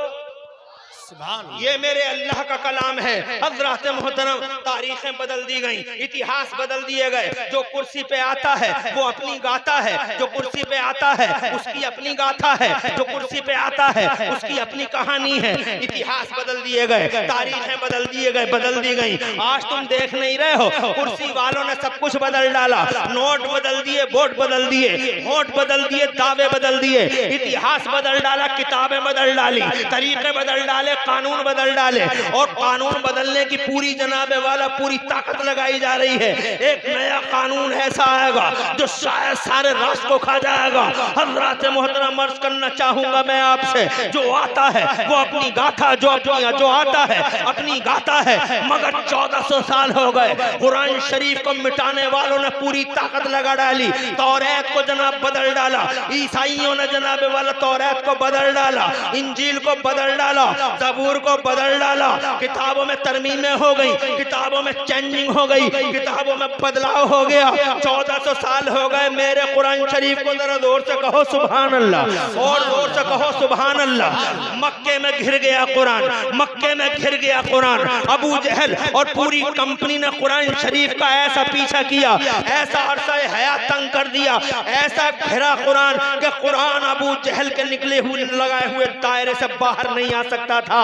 ये मेरे अल्लाह का कलाम है। हज़रात मोहतरम, तारीखें बदल दी गई, इतिहास बदल दिए गए। जो कुर्सी पे आता है वो अपनी गाता है, जो कुर्सी पे आता है उसकी अपनी गाथा है, जो कुर्सी पे आता है उसकी अपनी कहानी है। इतिहास बदल दिए गए, तारीखें बदल दी गई। आज तुम देख नहीं रहे हो, कुर्सी वालों ने सब कुछ बदल डाला। नोट बदल दिए, वोट बदल दिए, वोट बदल दिए, दावे बदल दिए, इतिहास बदल डाला, किताबें बदल डाली, तरीके बदल डाले, कानून बदल डाले। और कानून बदलने की पूरी जनाबे वाला पूरी ताकत लगाई जा रही है। एक नया कानून ऐसा आएगा जो शायद सारे राष्ट्र को खा जाएगा। हज़रात मोहतरम, अर्ज़ करना चाहूंगा मैं आपसे, जो आता है वो अपनी गाथा, जो आता है अपनी गाता है। मगर 1400 साल हो गए, कुरान शरीफ को मिटाने वालों ने पूरी ताकत लगा डाली। तौरात को जनाब बदल डाला, ईसाइयों ने जनाबे वाला तौरात को बदल डाला, इंजील को बदल डाला, दबूर को बदल डाला, किताबों में तरमीमें हो गई, किताबों में चेंजिंग हो गई, किताबों में बदलाव हो गया। 1400 साल हो गए। मेरे कुरान शरीफ को जरा जोर से कहो सुभान अल्लाह, और जोर से कहो सुभान अल्लाह। मक्के में घिर गया कुरान, मक्के में घिर गया कुरान। अबू जहल और पूरी कंपनी ने कुरान शरीफ का ऐसा पीछा किया, ऐसा अरसा हयात तंग कर दिया, ऐसा घिरा कुरान कि कुरान अबू जहल के निकले हुए लगाए हुए दायरे से बाहर नहीं आ सकता था।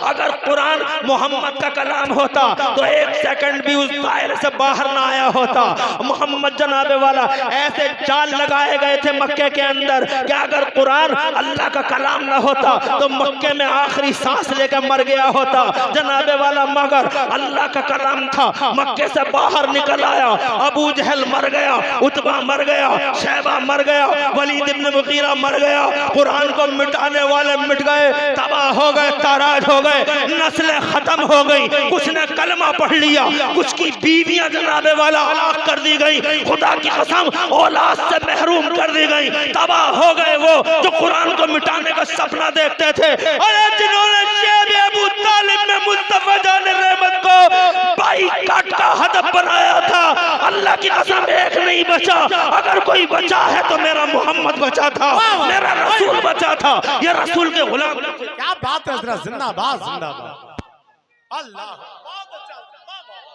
अगर कुरान मोहम्मद का कलाम होता तो एक सेकंड भी उस दायरे से बाहर ना आया होता। मोहम्मद जनाबे वाला ऐसे जाल लगाए गए थे मक्के के अंदर कि अगर कुरान अल्लाह का कलाम ना होता तो मक्के में आखिरी सांस लेकर मर गया होता जनाबे वाला। मगर अल्लाह का कलाम था, मक्के से बाहर निकल आया। अबू जहल मर गया, उतबा मर गया, शैबा मर गया, वलीद इब्न मुगीरा मर गया। कुरान को मिटाने वाले मिट गए, तबाह हो गए, ताराज हो गए, नस्लें खत्म हो गई। कुछ ने कलमा पढ़ लिया, कुछ की बीवियां जनाबे वाला हलाक कर दी गई, खुदा की कसम औलाद से महरूम कर दी गई। तबाह हो गए वो जो कुरान को मिटाने का सपना देखते थे। अरे जिन्होंने शेब अबू तालिब में मुस्तफा जान रहमत को बाईकाट का हदफ बनाया था, अल्लाह की कसम एक नहीं बचा। अगर कोई बचा है तो मेरा मोहम्मद बचा था, मेरा रसूल बचा था। ये रसूल के गुलाम।
क्या बात है हजरत, जिंदाबाद जिंदाबाद। अल्लाह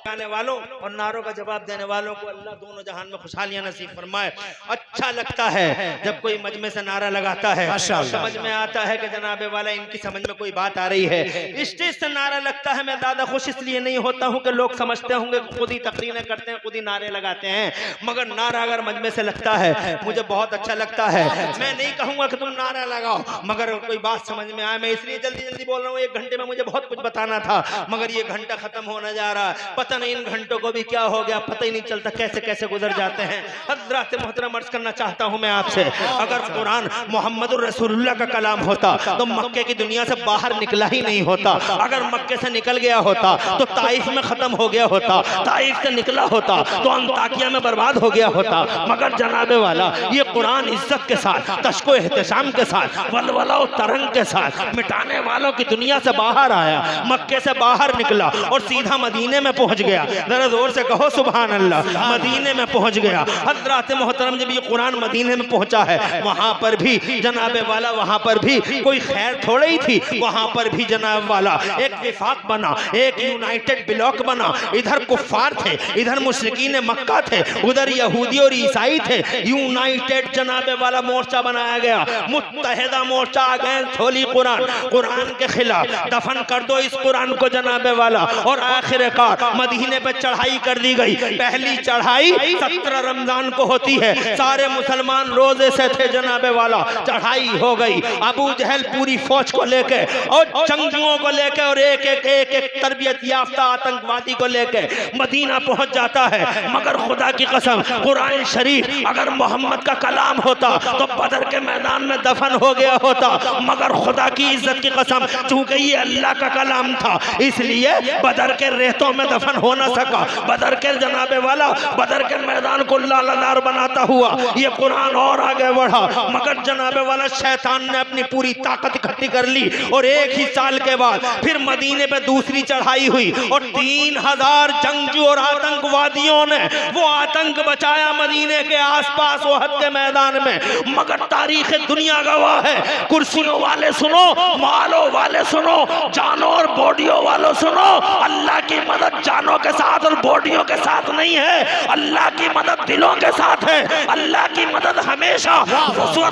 गाने वालों और नारों का जवाब देने वालों को अल्लाह दोनों जहान में खुशहालियां नसीब फरमाए। अच्छा लगता है जब कोई मजमे से नारा लगाता है, समझ में आता है कि जनाबे वाला इनकी समझ में कोई बात आ रही है। स्टेज से नारा लगता है, मैं ज्यादा खुश इसलिए नहीं होता हूं कि लोग समझते होंगे खुद ही तकरीरें करते हैं, खुद ही नारे लगाते हैं। मगर नारा अगर मजमे से लगता है मुझे बहुत अच्छा लगता है। मैं नहीं कहूंगा कि तुम नारा लगाओ, मगर कोई बात समझ में आए। मैं इसलिए जल्दी जल्दी बोल रहा हूँ, एक घंटे में मुझे बहुत कुछ बताना था, मगर ये घंटा खत्म होने जा रहा है। पता नहीं इन घंटों को भी क्या हो गया, पता ही नहीं चलता कैसे कैसे गुजर जाते हैं। हज़रात मोहतरम अर्ज करना चाहता हूं मैं आपसे, अगर कुरान मोहम्मद रसूलुल्लाह का कलाम होता तो मक्के की दुनिया से बाहर निकला ही नहीं होता। अगर मक्के से निकल गया होता तो ताइफ में खत्म हो गया होता, ताइफ से निकला होता तो अंताकिया में बर्बाद हो गया होता। मगर जनाबे वाला ये कुरान इज्जत के साथ, तशको एहतशाम के साथ, वलवला और तरंग के साथ मिटाने वालों की दुनिया से बाहर आया, मक्के से बाहर निकला और सीधा मदीने में पहुंच गया। जरा जोर से कहो सुभान अल्लाह। मदीने में पहुंच गया। हज़रात मोहतरम जब ये कुरान मदीने में पहुंचा है, वहां पर भी जनाबे वाला, वहां पर भी कोई खैर थोड़ी ही थी। वहां पर भी जनाब वाला एक विफाक बना, एक यूनाइटेड ब्लॉक बना। इधर कुफ्फार थे, इधर मुशरिकीन मक्का थे, उधर यहूदी और ईसाई थे। यूनाइटेड जनाबे वाला मोर्चा बनाया गया, मुत्तहिदा मोर्चा आ गए। छोली कुरान, कुरान के खिलाफ, दफन कर दो इस कुरान को जनाबे वाला। और आखिरकार मदीने पे चढ़ाई कर दी गई। पहली चढ़ाई 17 रमजान को होती है, सारे मुसलमान रोजे से थे जनाबे वाला। चढ़ाई हो गई, अबू जहल पूरी फौज को लेके और जंगियों को लेके और एक एक एक एक तरबियत याफ्ता आतंकवादी को लेके मदीना पहुंच जाता है। मगर खुदा की कसम, कुरान शरीफ अगर मोहम्मद का कलाम होता तो बदर के मैदान में दफन हो गया होता। मगर खुदा की इज्जत की कसम, चूंकि ये अल्लाह का कलाम था इसलिए बदर के रेतों में दफन हो न सका। बदर के जनाबे वाला बदर के मैदान को लालादार बनाता हुआ ये कुरान और आगे बढ़ा। मगर जनाबे वाला शैतान ने अपनी पूरी ताकत इकट्ठी कर ली और एक ही साल के बाद फिर मदीने पे दूसरी चढ़ाई हुई और 3000 जंगजू और आतंकवादियों ने वो आतंक बचाया मदीने के आसपास ओहद के मैदान में। मगर तारीख दुनिया गवाह है, कुर्सियों वाले सुनो, मालों वाले सुनो, जानों और बॉडियों वालों सुनो, अल्लाह की मदद जानों के साथ और बॉडियों के साथ नहीं है, अल्लाह की मदद दिलों के साथ है। अल्लाह की मदद हमेशा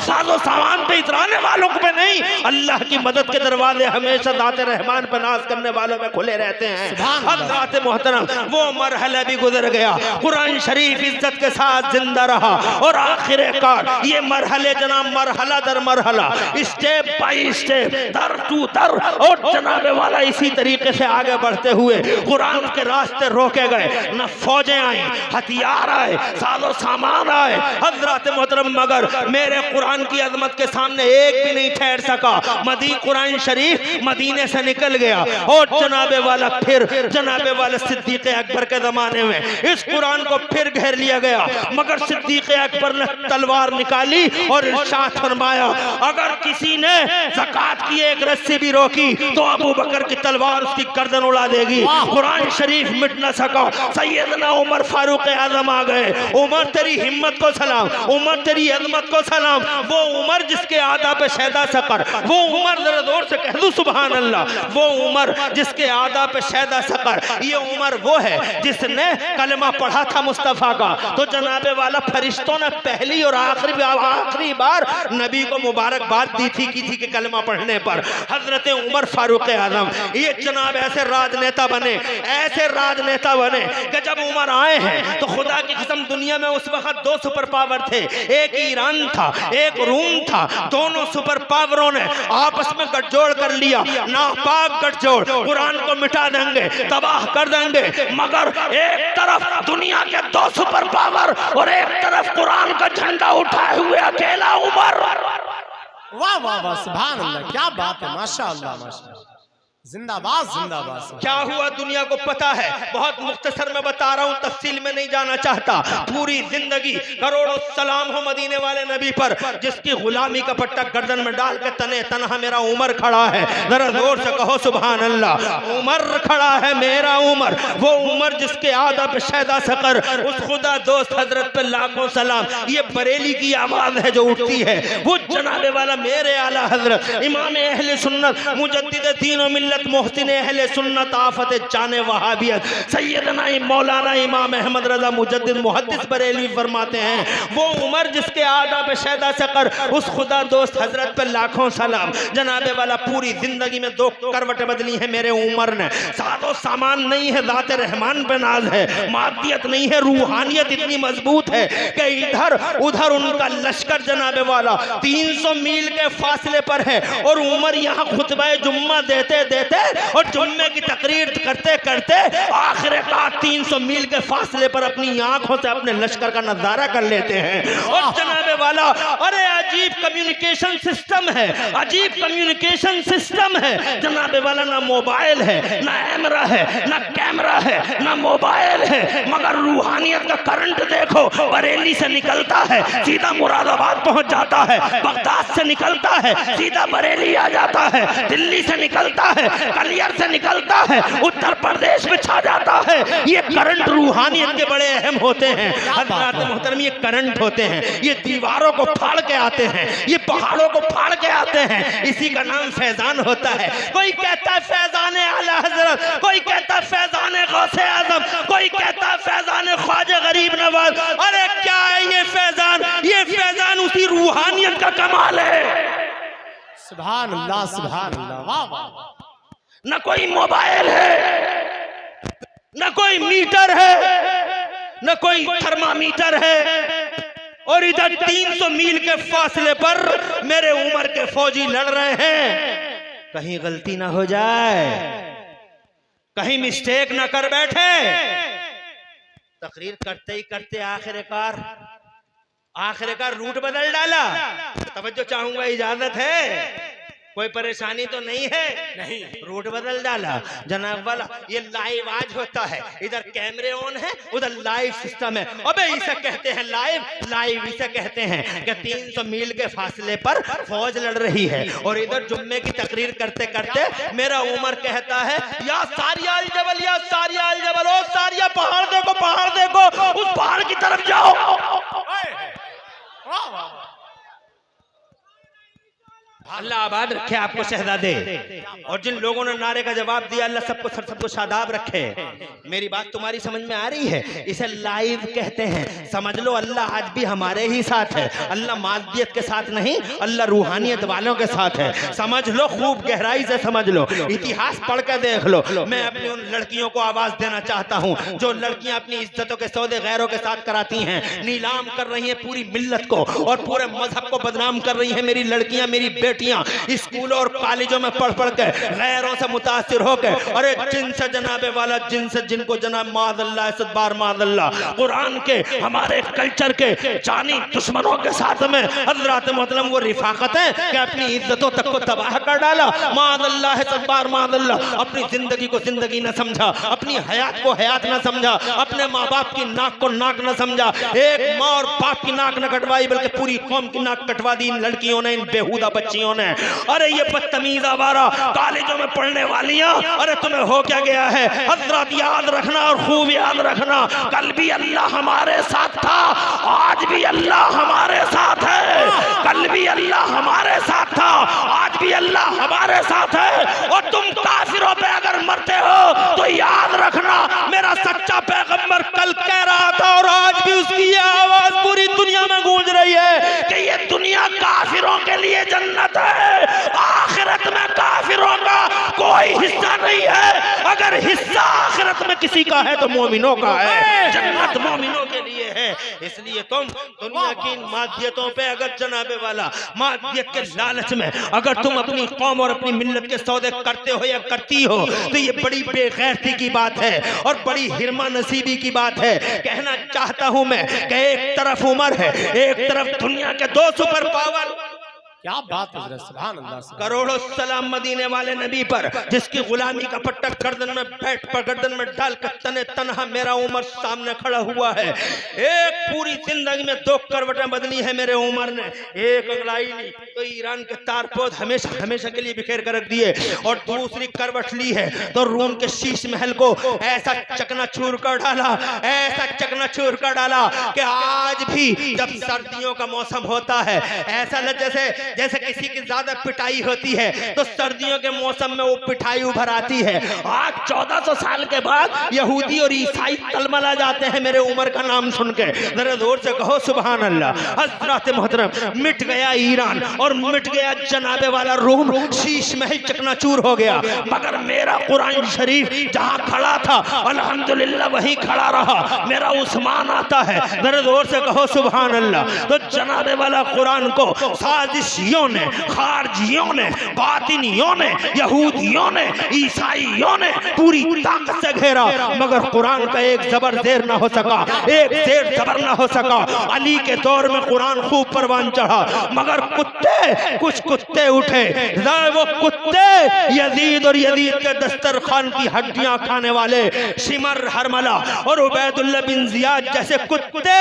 साजो सामान पे इतराने वालों पे नहीं, अल्लाह की मदद के दरवाजे हमेशा दाते रहमान पे नाज करने वालों में खुले रहते हैं। हज़रात मोहतरम, वो मरहला भी गुजर गया, कुरान शरीफ इज्जत के साथ जिंदा रहा और आखिरकार ये मरहले जनाब मरहला दर मरहला, स्टेप बाई स्टेप, दर टू दर और जनाबे वाला इसी तरीके से आगे बढ़ते हुए कुरान के राह रास्ते रोके गए, न फौजें आई, हथियार आए, साजो सामान आए हजरत मोहतरम, मगर मेरे कुरान की अजमत के सामने एक भी नहीं ठहर सका। कुरान शरीफ मदीने से निकल गया और जनाबे वाला फिर जनाबे वाले सिद्दीक अकबर के जमाने में इस कुरान को फिर घेर लिया गया, मगर सिद्दीक अकबर ने तलवार निकाली और इरशाद फरमाया, अगर किसी ने ज़कात की एक रस्सी भी रोकी तो अबू बकर की तलवार उसकी गर्दन उड़ा देगी। कुरान शरीफ मिट न सका। सैयदना उमर फारूक आजम आ गए। उमर तेरी हिम्मत को सलाम, उमर तेरी अजमत को सलाम। वो उमर जिसके आदा पे शैदा सकर, वो उमर जरा जोर से कह दो सुभान अल्लाह, वो उमर जिसके आदा पे शैदा सकर, ये उमर वो है जिसने कलमा पढ़ा था मुस्तफ़ा का। तो जनाबे वाला फरिश्तों ने पहली और आखिरी बार नबी को मुबारकबाद दी थी किसी के कलमा पढ़ने पर। हजरत उमर फारूक आजम ये जनाब ऐसे राजनेता बने, ऐसे राजनेता बने कि जब उमर आए हैं तो खुदा की कसम दुनिया में उस वक्त दो सुपर पावर थे, एक ईरान था, एक रूम था। दोनों सुपर पावरों ने आपस में गठजोड़ कर लिया, नापाक गठजोड़। कुरान को मिटा देंगे, तबाह कर देंगे, मगर एक तरफ दुनिया के दो सुपर पावर और एक तरफ कुरान का झंडा उठाए हुए अकेला उमर।
वाह वाह वाह, सुभान अल्लाह, क्या बात है, माशाअल्लाह माशाअल्लाह, जिंदाबाद जिंदाबाद।
क्या हुआ दुनिया को पता है, बहुत मुख्तसर में बता रहा हूँ, तफसील में नहीं जाना चाहता। पूरी जिंदगी करोड़ों सलाम हो मदीने वाले नबी पर, जिसकी गुलामी का पट्टा गर्दन में डाल के तने तनहा मेरा उमर खड़ा है। जरा जोर से कहो सुभान अल्लाह। उमर खड़ा है मेरा उमर, वो उमर जिसके आदा पे शैदा सकर, उस खुदा दोस्त हजरत पे लाखों सलाम। ये बरेली की आवाज है जो उठती है, वो जनाबे वाला मेरे आला हजरत इमाम अहले सुन्नत मुजद्दिद दीन व मिल्लत मोहसिन अहले सुन्नत आफत जाने वहाबियत सैयदना मौलाना इमाम अहमद रजा मुजद्दिद मुहद्दिस बरेलवी फरमाते हैं, वो उमर जिसके आदा पे शैदा सकर, उस खुदा दोस्त हजरत पे लाखों सलाम। जनाबे वाला पूरी जिंदगी में दो करवटें बदली है मेरे उमर ने। सादो सामान नहीं है, ज़ात रहमान पे नाज है, मादियत नहीं है, रूहानियत इतनी मजबूत है कि इधर उधर उनका लश्कर जनाबे वाला 300 मील के फासले पर है और उमर यहाँ खुतबा जुम्मा देते देते और जुम्मे की तकरीर करते करते आखिरकार 300 मील के फासले पर अपनी आंखों से अपने लश्कर का नजारा कर लेते हैं। और जनाबे वाला अरे अजीब कम्युनिकेशन सिस्टम है, अजीब कम्युनिकेशन सिस्टम है जनाबे वाला। ना मोबाइल है, ना कैमरा है, ना कैमरा है, ना मोबाइल है, मगर रूहानियत का करंट देखो, बरेली से निकलता है सीधा मुरादाबाद पहुंच जाता है, बगदाद से निकलता है सीधा बरेली आ जाता है, दिल्ली से निकलता है, कलियर से निकलता है, उत्तर प्रदेश में छा जाता है। ये करंट रूहानियत के बड़े अहम होते हैं हज़रात मोहतरम, ये करंट होते हैं, ये दीवारों को फाड़ के आते हैं, ये पहाड़ों को फाड़ के आते हैं। इसी का नाम फैजान होता है। कोई कहता है फैजान आला हजरत, कोई कहता है फैजान गौसे आजम, कोई कहता है फैजान ख्वाजा गरीब नवाज। अरे क्या है ये फैजान? ये फैजान उसी रूहानियत का कमाल है।
सुभान अल्लाह सुभान अल्लाह, वाह वाह।
न कोई मोबाइल है, न कोई मीटर है, न कोई थर्मामीटर है, और इधर 300 मील के फासले पर मेरे उमर के फौजी लड़ रहे हैं। कहीं गलती ना हो जाए, कहीं मिस्टेक ना कर बैठे। तकरीर करते ही करते आखिरकार रूट बदल डाला। तवज्जो चाहूंगा, इजाजत है, कोई परेशानी तो नहीं है? नहीं, रूट बदल डाला जनाब वाला। ये लाइव आज होता है, इधर कैमरे ऑन है, उधर लाइव सिस्टम है। अबे इसे कहते हैं लाइव, लाइव इसे कहते हैं कि 300 मील के फासले पर फौज लड़ रही है और इधर जुम्मे की तकरीर करते करते मेरा उमर कहता है, या सारिया अल जबल, या सारिया अल जबल, ओ सारिया पहाड़ देखो, पहाड़ देखो, उस पहाड़ की तरफ जाओ। अल्लाह आबाद रखे आपको शहजादे। और जिन लोगों ने नारे का जवाब दिया, अल्लाह सबको शादाब रखे। मेरी बात तुम्हारी समझ में आ रही है? इसे लाइव कहते हैं। समझ लो अल्लाह आज भी हमारे ही साथ है। अल्लाह मादियत के साथ नहीं, अल्लाह रूहानियत वालों के साथ है। समझ लो, खूब गहराई से समझ लो, इतिहास पढ़ कर देख लो। मैं अपनी उन लड़कियों को आवाज देना चाहता हूँ जो लड़कियां अपनी इज्जतों के सौदे गैरों के साथ कराती हैं, नीलाम कर रही हैं पूरी मिल्लत को और पूरे मजहब को बदनाम कर रही हैं। मेरी लड़कियां, मेरी बेटी बेटियां स्कूलों और कॉलेजों में पढ़ पढ़ के गैरों से मुतासिर होकर, अरे जिनसे जनाबे वाला जिनसे जिनको जनाब मादल्ला सदबार मादल्ला कुरान के हमारे कल्चर के जानी दुश्मनों के साथ में हजरत मोहतरम वो रिफाकत है कि अपनी इज्जतों तक को तबाह कर डाला। मादल्ला है सदबार मादल्ला, अपनी जिंदगी को जिंदगी न समझा, अपनी हयात को हयात न समझा, अपने माँ बाप की नाक को नाक न समझा, एक माँ और बाप की नाक न कटवाई बल्कि पूरी कौम की नाक कटवा दी इन लड़कियों ने, इन बेहुदा बच्चियों ने। अरे ये बदतमीज आवारा कॉलेजों में पढ़ने वालियां, अरे तुम्हें हो क्या गया है? हजरत याद रखना और खूब याद रखना, कल भी अल्लाह हमारे साथ था, आज भी अल्लाह हमारे साथ है। कल भी अल्लाह हमारे साथ था, आज भी अल्लाह हमारे साथ है। और तुम काफिरों पे अगर मरते हो तो याद रखना, मेरा सच्चा पैगंबर कल कह रहा था और आज भी उसकी आवाज पूरी दुनिया में गूंज रही है कि ये दुनिया काफिरों के लिए जन्नत है, आखिरत में काफिरों का कोई हिस्सा नहीं है। अगर हिस्सा आखिरत में किसी का है तो मोमिनों का है, जन्नत मोमिनों के लिए है। इसलिए तुम दुनिया की इन माध्यतों पे अगर जनाबे वाला माध्यत के लालच में अगर तुम अपनी कौम और अपनी मिल्लत के सौदे करते हो या करती हो तो ये बड़ी बेगैरती की बात है और बड़ी हिरमा नसीबी की बात है। कहना चाहता हूं मैं कि एक तरफ उमर है, एक तरफ दुनिया के दो सुपर पावर।
क्या बात है हज़रत, सुभान अल्लाह।
करोड़ों सलाम मदीने वाले नबी पर, जिसकी गुलामी का पट्टा गर्दन में बैठ पर गर्दन में डालकर तने तनहा मेरा उमर सामने खड़ा हुआ है। एक पूरी जिंदगी में 2 करवटें बदली है मेरे उमर ने, एक अंगड़ाई ली तो ईरान के तारपोद हमेशा हमेशा के लिए बिखेर कर रख दिए, और दूसरी करवट ली है तो रूम के शीश महल को ऐसा चकनाचूर कर डाला, ऐसा चकनाचूर कर डाला कि आज भी जब सर्दियों का मौसम होता है ऐसा लग जैसे किसी की ज्यादा पिटाई होती है तो सर्दियों के मौसम में वो पिटाई उभर आती है। आज 1400 साल के बाद यहूदी और ईसाई तलमला जाते हैं मेरे उमर का नाम सुन के। जरा जोर से कहो सुभान अल्लाह। हजरत मोहतरम मिट गया ईरान और मिट गया जनाबे वाला रोम, शीश महल चकनाचूर हो गया, मगर मेरा कुरान शरीफ जहां खड़ा था अल्हम्दुलिल्लाह वहीं खड़ा रहा। मेरा उस्मान आता है, जरा जोर से कहो सुभान अल्लाह। तो जनाबे वाला कुरान को साजिशियों ने, खारजियों ने, बातिनियों ने, यहूदियों ने, ईसाइयों ने पूरी ताकत से घेरा, मगर कुरान का एक जबर जेर ना हो सका, एक जेर जबर ना हो सका। अली के दौर में कुरान खूब परवान चढ़ा, मगर कुत्ते, कुछ कुत्ते उठे, वो कुत्ते यजीद और यजीद के दस्तरखान की हड्डियां खाने वाले शिमर हरमला और उबैदुल्लाह बिन जियाद जैसे कुत्ते,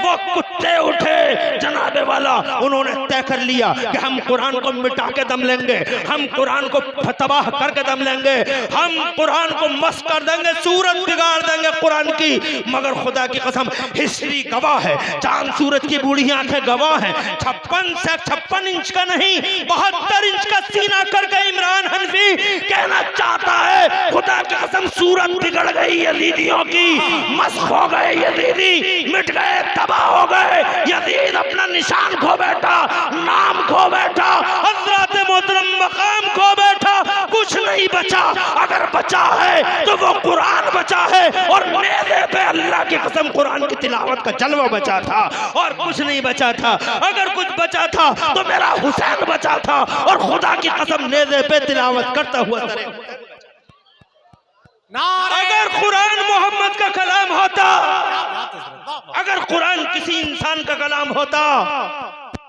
वो कुत्ते उठे जनाबे वाला। उन्होंने तय कर लिया कि हम कुरान को मिटा के दम लेंगे, हम कुरान को तबाह करके दम लेंगे, हम कुरान को मस्त कर देंगे, सूरत बिगाड़ देंगे कुरान की। मगर खुदा की कसम हिस्ट्री गवाह है, चांद सूरज की बूढ़ी आंखें गवाह हैं, 56 इंच का नहीं 72 इंच का सीना करके इमरान हनफी कहना चाहता है खुदा की कसम सूरत बिगड़ गई यजीदियों की, मस्त हो गए यजीदी, मिट गए, तबाह हो गए यजीद, अपना निशान खो बैठा, नाम खो बैठा, हज़रत मोहतरम मकाम खो बैठा, कुछ नहीं बचा। अगर बचा है तो वो कुरान बचा है, और मेरे पे अल्लाह की कसम कुरान की तिलावत का जलवा बचा था, और कुछ नहीं बचा था। अगर कुछ बचा था तो मेरा हुसैन बचा था, और खुदा की कसम नेज़े पे तिलावत करता हुआ सरे। अगर कुरान मोहम्मद का कलाम होता, अगर कुरान किसी इंसान का कलाम होता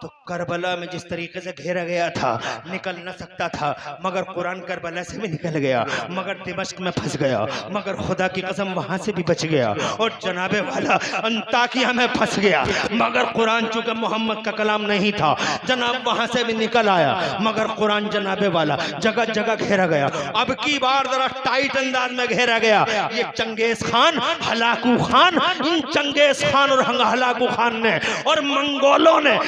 तो करबला में जिस तरीके से घेरा गया था निकल न सकता था, मगर कुरान करबला से भी निकल गया, मगर दिमश्क में फंस गया, मगर खुदा की कसम वहां से भी बच गया, और जनाबे वाला अंताकिया में फंस गया, मगर कुरान चूंकि मोहम्मद का कलाम नहीं था जनाब वहां से भी निकल आया, मगर कुरान जनाबे वाला जगह जगह घेरा गया। अब की बार जरा टाइट अंदाज में घेरा गया। ये चंगेज खान, हलाकू खान, इन चंगेज खान और हलाकू खान ने और मंगोलों ने,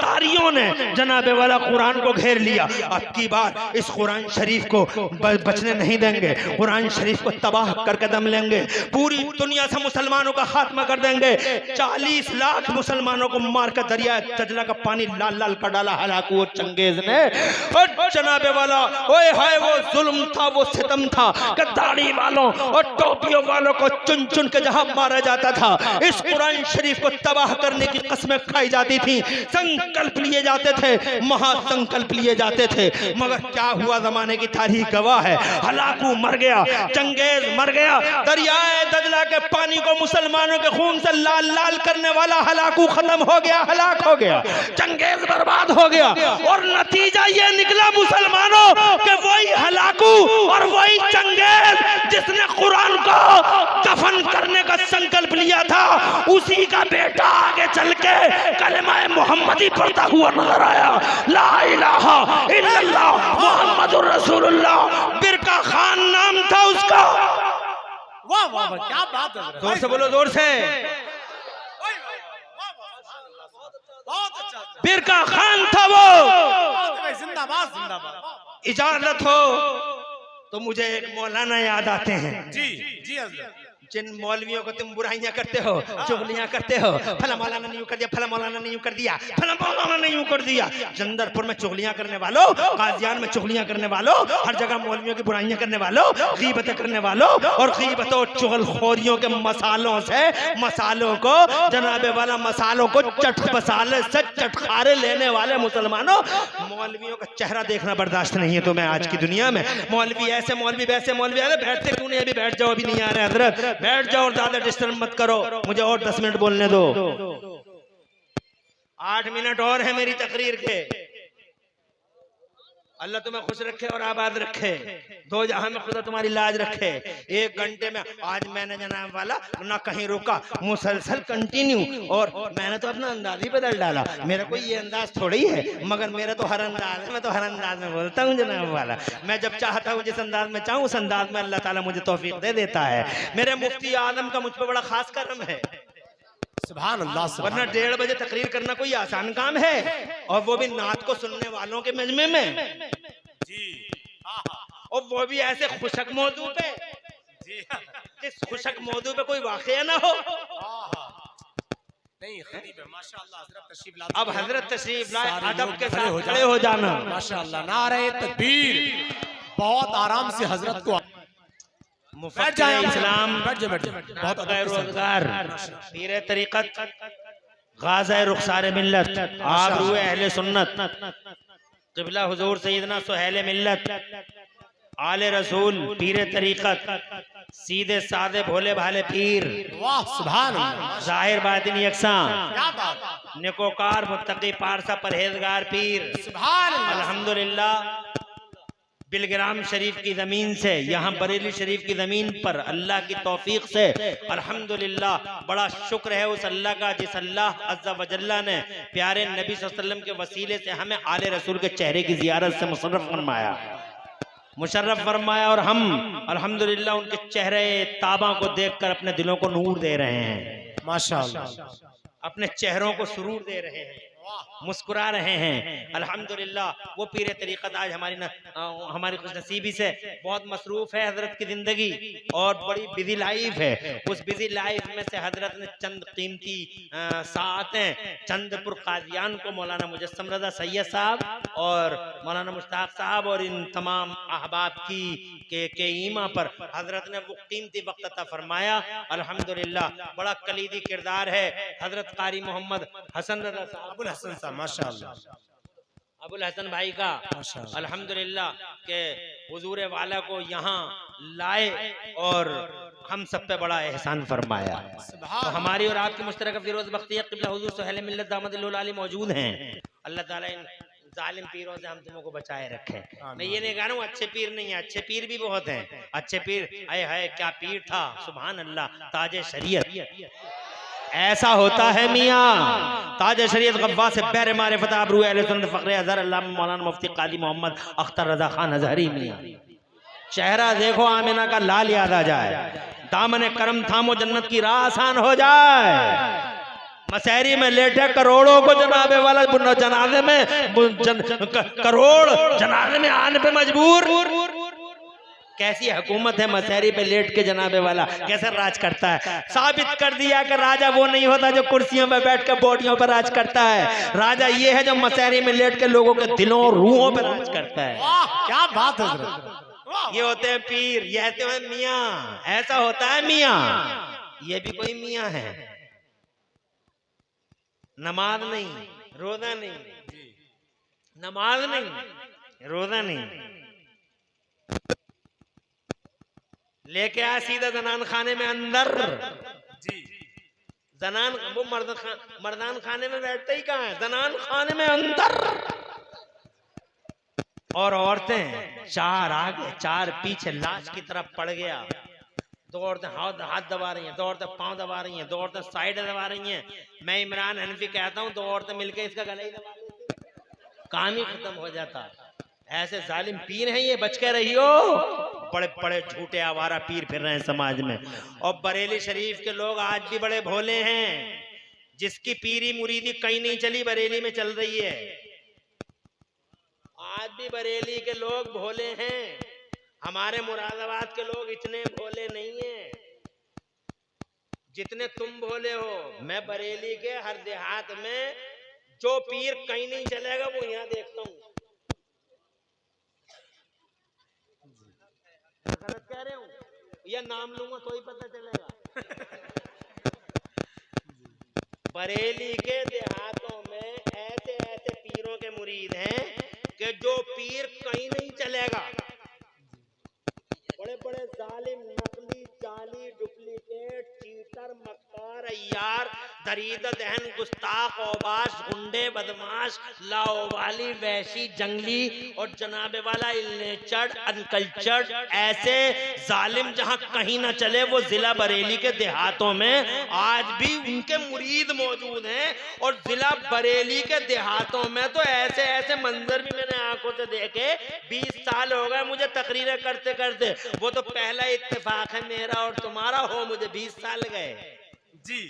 तारियों ने जनाबे वाला कुरान को घेर लिया। अब की बार इस कुरान शरीफ को बचने नहीं देंगे, कुरान शरीफ को तबाह करके दम लेंगे, पूरी दुनिया से मुसलमानों का खात्मा कर देंगे। 40 लाख मुसलमानों को मारकर दरिया तजला का पानी लाल लाल कर डाला हलाकू और चंगेज ने। और जनाबे वाला ओए हाय वो जुल्म था, वो सितम था कि दाढ़ी वालों और टोपियों वालों को चुन चुन के जहां मारा जाता था, इस कुरान शरीफ को तबाह करने की कस्में खाई जाती थी, संकल्प संकल्प लिए जाते थे, महासंकल्प लिए जाते थे, मगर क्या हुआ जमाने की तारीख गवाह है। हलाकू मर गया, चंगेज मर गया, दरियाए दजला के पानी को मुसलमानों के खून से लाल लाल करने वाला हलाकू खत्म हो गया, हलाक हो गया, चंगेज बर्बाद हो गया। और नतीजा ये निकला मुसलमानों के वही हलाकू और वही चंगेज जिसने कुरान को दफन करने का संकल्प लिया था, उसी का बेटा आगे चल के कलमा मोहम्मदी पढ़ता हुआ नजर आया। ला इलाहा इल्लल्लाह मुहम्मदुर रसूलुल्लाह। बिरका खान नाम था उसका।
वाह वाह वाह, क्या बात है।
जोर से बोलो, जोर से।
बहुत अच्छा,
बिरका खान था वो।
जिंदाबाद जिंदाबाद।
इजाजत हो तो मुझे एक मौलाना याद आते हैं।
जी जी हजरत।
जिन मौलवियों को तुम बुराइयां करते हो, चुगलियां करते हो, फला मौलाना ने यूं कर दिया, फला मौलाना ने यूं कर दिया, फला मौलाना ने यूं कर दिया। जंदरपुर में चुगलियां करने वालों, कादियान में चुगलियां करने वालों, हर जगह मौलवियों की बुराइयां करने वालों, गीबतें करने वालों और गीबतों चुगलखोरियों के मसालों से मसालों को जनाबे वाला मसालों को मसाले से चटखारे लेने वाले मुसलमानों, मौलवियों का चेहरा देखना बर्दाश्त नहीं है तुम्हें आज की दुनिया में। मौलवी ऐसे, मौलवी वैसे, मौलवी ऐसे। बैठते क्यों नहीं? अभी बैठ जाओ, अभी नहीं आ रहे हजरत, बैठ जाओ और ज्यादा डिस्टर्ब मत करो, मुझे और 10 मिनट बोलने दो। 8 मिनट और है मेरी तकरीर के। अल्लाह तुम्हें खुश रखे और आबाद रखे, दो जहां में खुदा तुम्हारी लाज रखे। 1 घंटे में आज मैंने जनाब वाला ना कहीं रुका, मुसलसल कंटिन्यू। और मैंने तो अपना अंदाज ही बदल डाला। मेरा कोई ये अंदाज थोड़ी है, मगर मेरा तो हर अंदाज है, मैं तो हर अंदाज में बोलता हूँ जनाब वाला। मैं जब चाहता हूँ जिस अंदाज में चाहूँ उस अंदाज में अल्लाह ताला मुझे तौफीक दे देता है। मेरे मुफ्ती आलम का मुझ पर बड़ा खास करम है।
सुभान अल्लाह।
वरना 1:30 बजे तकरीर करना कोई आसान काम है, और वो भी नात को सुनने वालों के मजमे में
जी
और वो भी ऐसे खुशक मौजू पे,
जी
जिस खुशक मौजू पे कोई वाकया ना हो।
नहीं खतीब है माशाअल्लाह, हजरत तशरीफ लाते।
अब हजरत तशरीफ लाए,
सारे
अदब
लोग
के
खड़े
साथ खड़े हो जाना।
माशाअल्लाह, नारे तकबीर। बहुत आराम से हजरत को
मुफ्ती इस्लाम,
बैठ जाए, बैठ जाए। बहुत अदब के साथ।
रोजगार, पीर तरीकत, गाज़ा रुखसार मिल्लत, आबरू अहले सुन्नत, क़िबला हुजूर सैयदना सुहैल मिल्लत, आले रसूल, पीर तरीकत, सीधे सादे भोले भाले पीर,
वाह सुभान अल्लाह,
जाहिर बातिन यकसां,
क्या बात।
नेकोकार मुत्तकी पारसा परहेजगार पीर।
सुभान अल्लाह।
अल्हम्दुलिल्लाह बिलग्राम शरीफ की ज़मीन से यहाँ बरेली शरीफ की ज़मीन पर अल्लाह की तौफीक से अल्हम्दुलिल्लाह बड़ा शुक्र है उस अल्लाह का, जिस अल्लाह अज़्ज़ा वजल्ला ने प्यारे नबी सल्लल्लाहु अलैहि वसल्लम के वसीले से हमें आले रसूल के चेहरे की ज़ियारत से मुशर्रफ फरमाया और हम अल्हम्दुलिल्लाह उनके चेहरे ताबा को देखकर अपने दिलों को नूर दे रहे हैं।
माशाअल्लाह,
अपने चेहरों को सुरूर दे रहे हैं, मुस्कुरा रहे हैं। अल्हम्दुलिल्लाह वो पीर तरीक़त आज हमारी खुशनसीबी से बहुत मसरूफ़ है। हजरत की ज़िंदगी और बड़ी बिजी लाइफ है। उस बिजी लाइफ में से हजरत ने चंद कीमती साआतें चंदपुर कादियान को मौलाना मुजस्सम रज़ा सैयद साहब और मौलाना मुश्ताक साहब और इन तमाम अहबाब के ईमा पर हजरत ने वो कीमती वक्त अता फरमाया। अल्हम्दुलिल्लाह बड़ा कलीदी किरदार है हजरत कारी मोहम्मद हसन रज़ा साहब,
अबुल हसन साहब माशाअल्लाह,
अबुल हसन भाई का अल्हम्दुलिल्लाह के हुजूर वाला को यहाँ लाए और हम सब पे बड़ा एहसान फरमाया। तो हमारी और आपकी मुश्तरक फिरोज बख्तिया क़िबला हुजूर सुहैल मिल्लत दामदिल्लुल आली मौजूद हैं। अल्लाह ताला इन जालिम पीरों से हम तुमों को बचाए रखे। मैं ये नहीं कह रहा हूँ अच्छे पीर नहीं है, अच्छे पीर भी बहुत हैं। अच्छे पीर आए हाय क्या पीर था, सुभान अल्लाह, ताजे शरीयत ऐसा होता है मियाँ। ताजे शरीयत गव्वा से बैर मारिफत आबरू अहले सुन्नत फ़ख्रे अज़हर अल्लामा मौलाना मुफ्ती काली मोहम्मद अख्तर रज़ा खान अज़हरी मियाँ। चेहरा देखो आमिना का लाल याद आ जाए, दामन करम थामो जन्नत की राह आसान हो जाए। मसहरी में लेटे करोड़ों को जनाबे वाला जनाजे में करोड़ जनाजे में आने पे मजबूर। कैसी हुकूमत है मसहरी पे लेट के जनाबे वाला कैसे राज करता है। साबित कर दिया कि राजा वो नहीं होता जो कुर्सियों पे बैठ कर बोटियों पर राज करता है। राजा ये है जो मसहरी में लेट के लोगों के दिलों और रूहों पर राज करता है।
क्या बात है हजरत।
ये होते हैं पीर, ये होते हैं मियाँ। ऐसा होता है मियाँ। ये भी कोई मियाँ है, नमाज नहीं, रोजा नहीं, नमाज नहीं, रोजा नहीं, लेके आया सीधा जनान खाने में अंदर।
जी
जनान वो मर्दान खाने में बैठते ही कहाँ है, जनान खाने में अंदर। और औरतें चार आगे चार पीछे लाश की तरफ पड़ गया। दो औरतें हाथ दबा रही हैं, दो औरतें पांव दबा रही हैं, दो औरतें साइड दबा रही हैं। मैं इमरान हनफी कहता हूँ, दो औरतें मिलकर इसका गला ही दबा देती, काम ही खत्म हो जाता। ऐसे जालिम पीर हैं ये, बच के रहियो। बड़े बड़े झूठे आवारा पीर फिर रहे हैं समाज में। और बरेली शरीफ के लोग आज भी बड़े भोले हैं। जिसकी पीरी मुरीदी कहीं नहीं चली, बरेली में चल रही है। आज भी बरेली के लोग भोले हैं। हमारे मुरादाबाद के लोग इतने भोले नहीं हैं जितने तुम भोले हो। मैं बरेली के हर देहात में जो पीर कहीं नहीं चलेगा वो यहाँ देखता हूँ। गलत कह रहे हूँ या नाम लूंगा तो ही पता चलेगा। बरेली के देहातों में ऐसे ऐसे पीरों के मुरीद हैं कि जो पीर कहीं नहीं चलेगा। बड़े बड़े जालिम, नकली, जाली, डुप्लीकेट, चीटर, मक्कार, अय्यार, दरीद दहन, गुस्ताख, औबाश, गुंडे, बदमाश, लाओवाली, वैशी, जंगली और जनाबे वाला इल्लेचड़, अनकल्चर्ड, ऐसे जालिम जहां कहीं ना चले वो जिला बरेली के देहातों में आज भी उनके मुरीद मौजूद हैं। और जिला बरेली के देहातों में तो ऐसे ऐसे मंजर भी मैंने आंखों से देखे। 20 साल हो गए मुझे तकरीरें करते करते। वो तो पहला इत्तेफाक है मेरा और तुम्हारा, हो मुझे 20 साल गए।
जी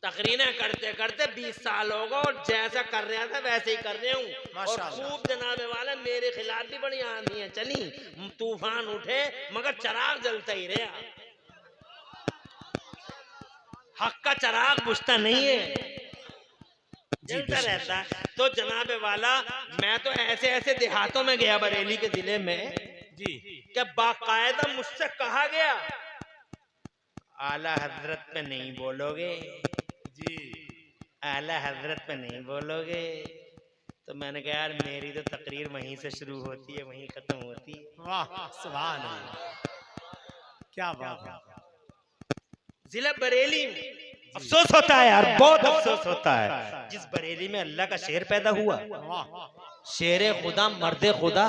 तकरीरें करते करते 20 साल हो गए और जैसा कर रहा था वैसे ही कर रहे हूँ। और
माशाअल्लाह।
खूब जनाबे वाला मेरे खिलाफ भी बड़ी आंधियां चली, तूफान उठे, मगर चराग जलता ही रहा। हक का चराग बुझता नहीं है, जलता रहता। तो जनाबे वाला मैं तो ऐसे ऐसे देहातों में गया बरेली के जिले में
जी
कि बाकायदा मुझसे कहा गया आला हजरत पे नहीं बोलोगे,
जी
आला हजरत पे नहीं बोलोगे। तो मैंने कहा यार मेरी तो तकरीर वहीं से शुरू होती है वहीं खत्म होती है।
वाह सुभान अल्लाह, क्या बात है।
जिला बरेली में अफसोस होता है यार, बहुत अफसोस होता है। जिस बरेली में अल्लाह का शेर पैदा हुआ, शेरे खुदा, मर्दे खुदा,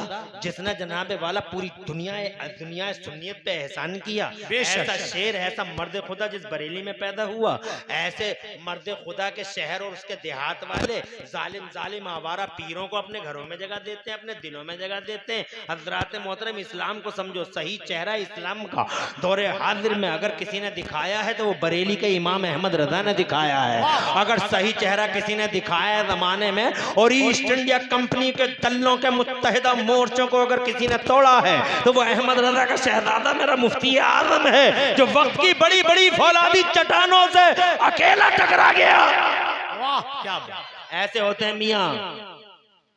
जिसने जनाबे वाला पूरी दुनिया सुन्नियत पे एहसान किया, ऐसा शेर, ऐसा मर्दे खुदा जिस बरेली में पैदा हुआ। ऐसे मर्दे खुदा के शहर और उसके देहात वाले जालिम जालिम आवारा पीरों को अपने घरों में जगह देते हैं, अपने दिलों में जगह देते हैं। हजरात मोहतरम, इस्लाम को समझो, सही चेहरा इस्लाम का दौरे हाजिर में अगर किसी ने दिखाया है तो वो बरेली के इमाम अहमद रजा ने दिखाया है। अगर सही चेहरा किसी ने दिखाया है जमाने में और ईस्ट इंडिया कंपनी के दलों के मुत्तहिदा मोर्चों को अगर किसी ने तोड़ा है तो वो अहमद रजा का शहजादा मेरा मुफ्ती आजम है, जो वक्त की बड़ी बड़ी फौलादी चट्टानों से अकेला टकरा गया।
वाह क्या बात।
ऐसे होते हैं मियाँ।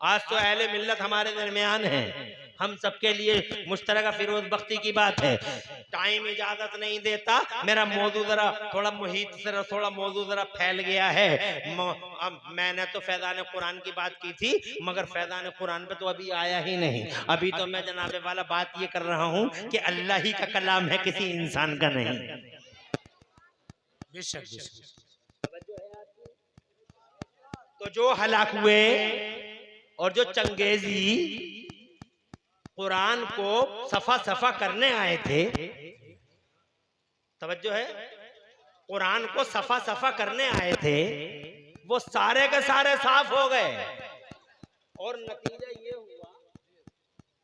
आज तो अहले मिल्लत हमारे दरमियान है, हम सबके लिए मुश्तरका फिरोज बख्ती की बात है। टाइम इजाजत नहीं देता, मेरा मौजू जरा थोड़ा मुहित से थोड़ा मौजू जरा फैल गया है। मैंने तो फैज़ान कुरान की बात की थी, मगर फैज़ान कुरान पे तो अभी आया ही नहीं। अभी तो मैं जनाबे वाला बात ये कर रहा हूँ कि अल्लाह ही का कलाम है, किसी इंसान का नहीं।
बेशक बेशक।
तो जो हलाक हुए और जो चंगेजी कुरान को सफा सफा करने आए थे, तवज्जो है, कुरान को सफा सफा करने आए थे, वो सारे के सारे साफ हो गए। और नतीजा ये हुआ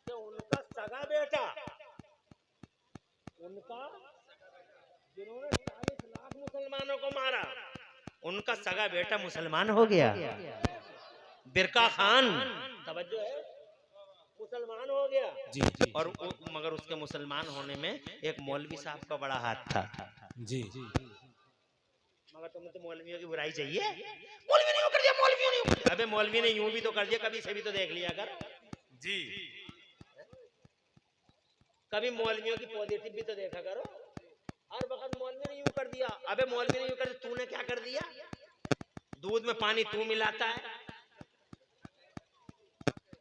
कि उनका सगा बेटा, उनका जिन्होंने 40 लाख मुसलमानों को मारा, उनका सगा बेटा मुसलमान हो गया, बिरका खान, तवज्जो है, मुसलमान हो गया।
जी जी।
और मगर उसके मुसलमान होने में एक मौलवी साहब का बड़ा हाथ था।
जी
मगर तुम्हें तो मौलवियों की बुराई चाहिए, मौलवी ने यूं कर दिया, मौलवी ने यूं कर दिया। अबे मौलवी ने यूं भी तो कर दिया, कभी से भी तो देख लिया कर।
जी
कभी मौलवियों की पॉजिटिव भी तो देखा करो। हर वक्त मौलवी ने यूं कर दिया, अबे मौलवी ने यूं कर दिया, तूने क्या कर दिया? दूध में पानी तू मिलाता है,